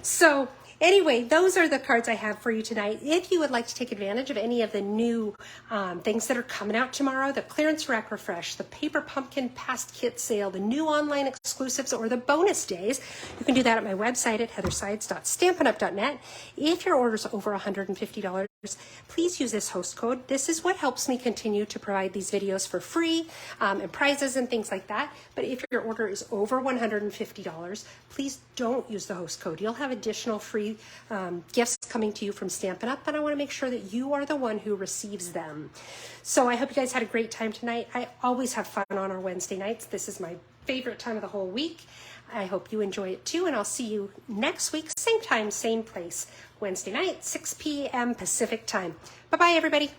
So anyway, those are the cards I have for you tonight. If you would like to take advantage of any of the new things that are coming out tomorrow, the clearance rack refresh, the paper pumpkin past kit sale, the new online exclusives, or the bonus days, you can do that at my website at heathersides.stampinup.net. If your order is over $150, please use this host code. This is what helps me continue to provide these videos for free and prizes and things like that. But if your order is over $150, please don't use the host code. You'll have additional free gifts coming to you from Stampin' Up, and I want to make sure that you are the one who receives them. So I hope you guys had a great time tonight. I always have fun on our Wednesday nights. This is my favorite time of the whole week. I hope you enjoy it too, and I'll see you next week, same time, same place, Wednesday night, 6 p.m. Pacific time. Bye-bye, everybody.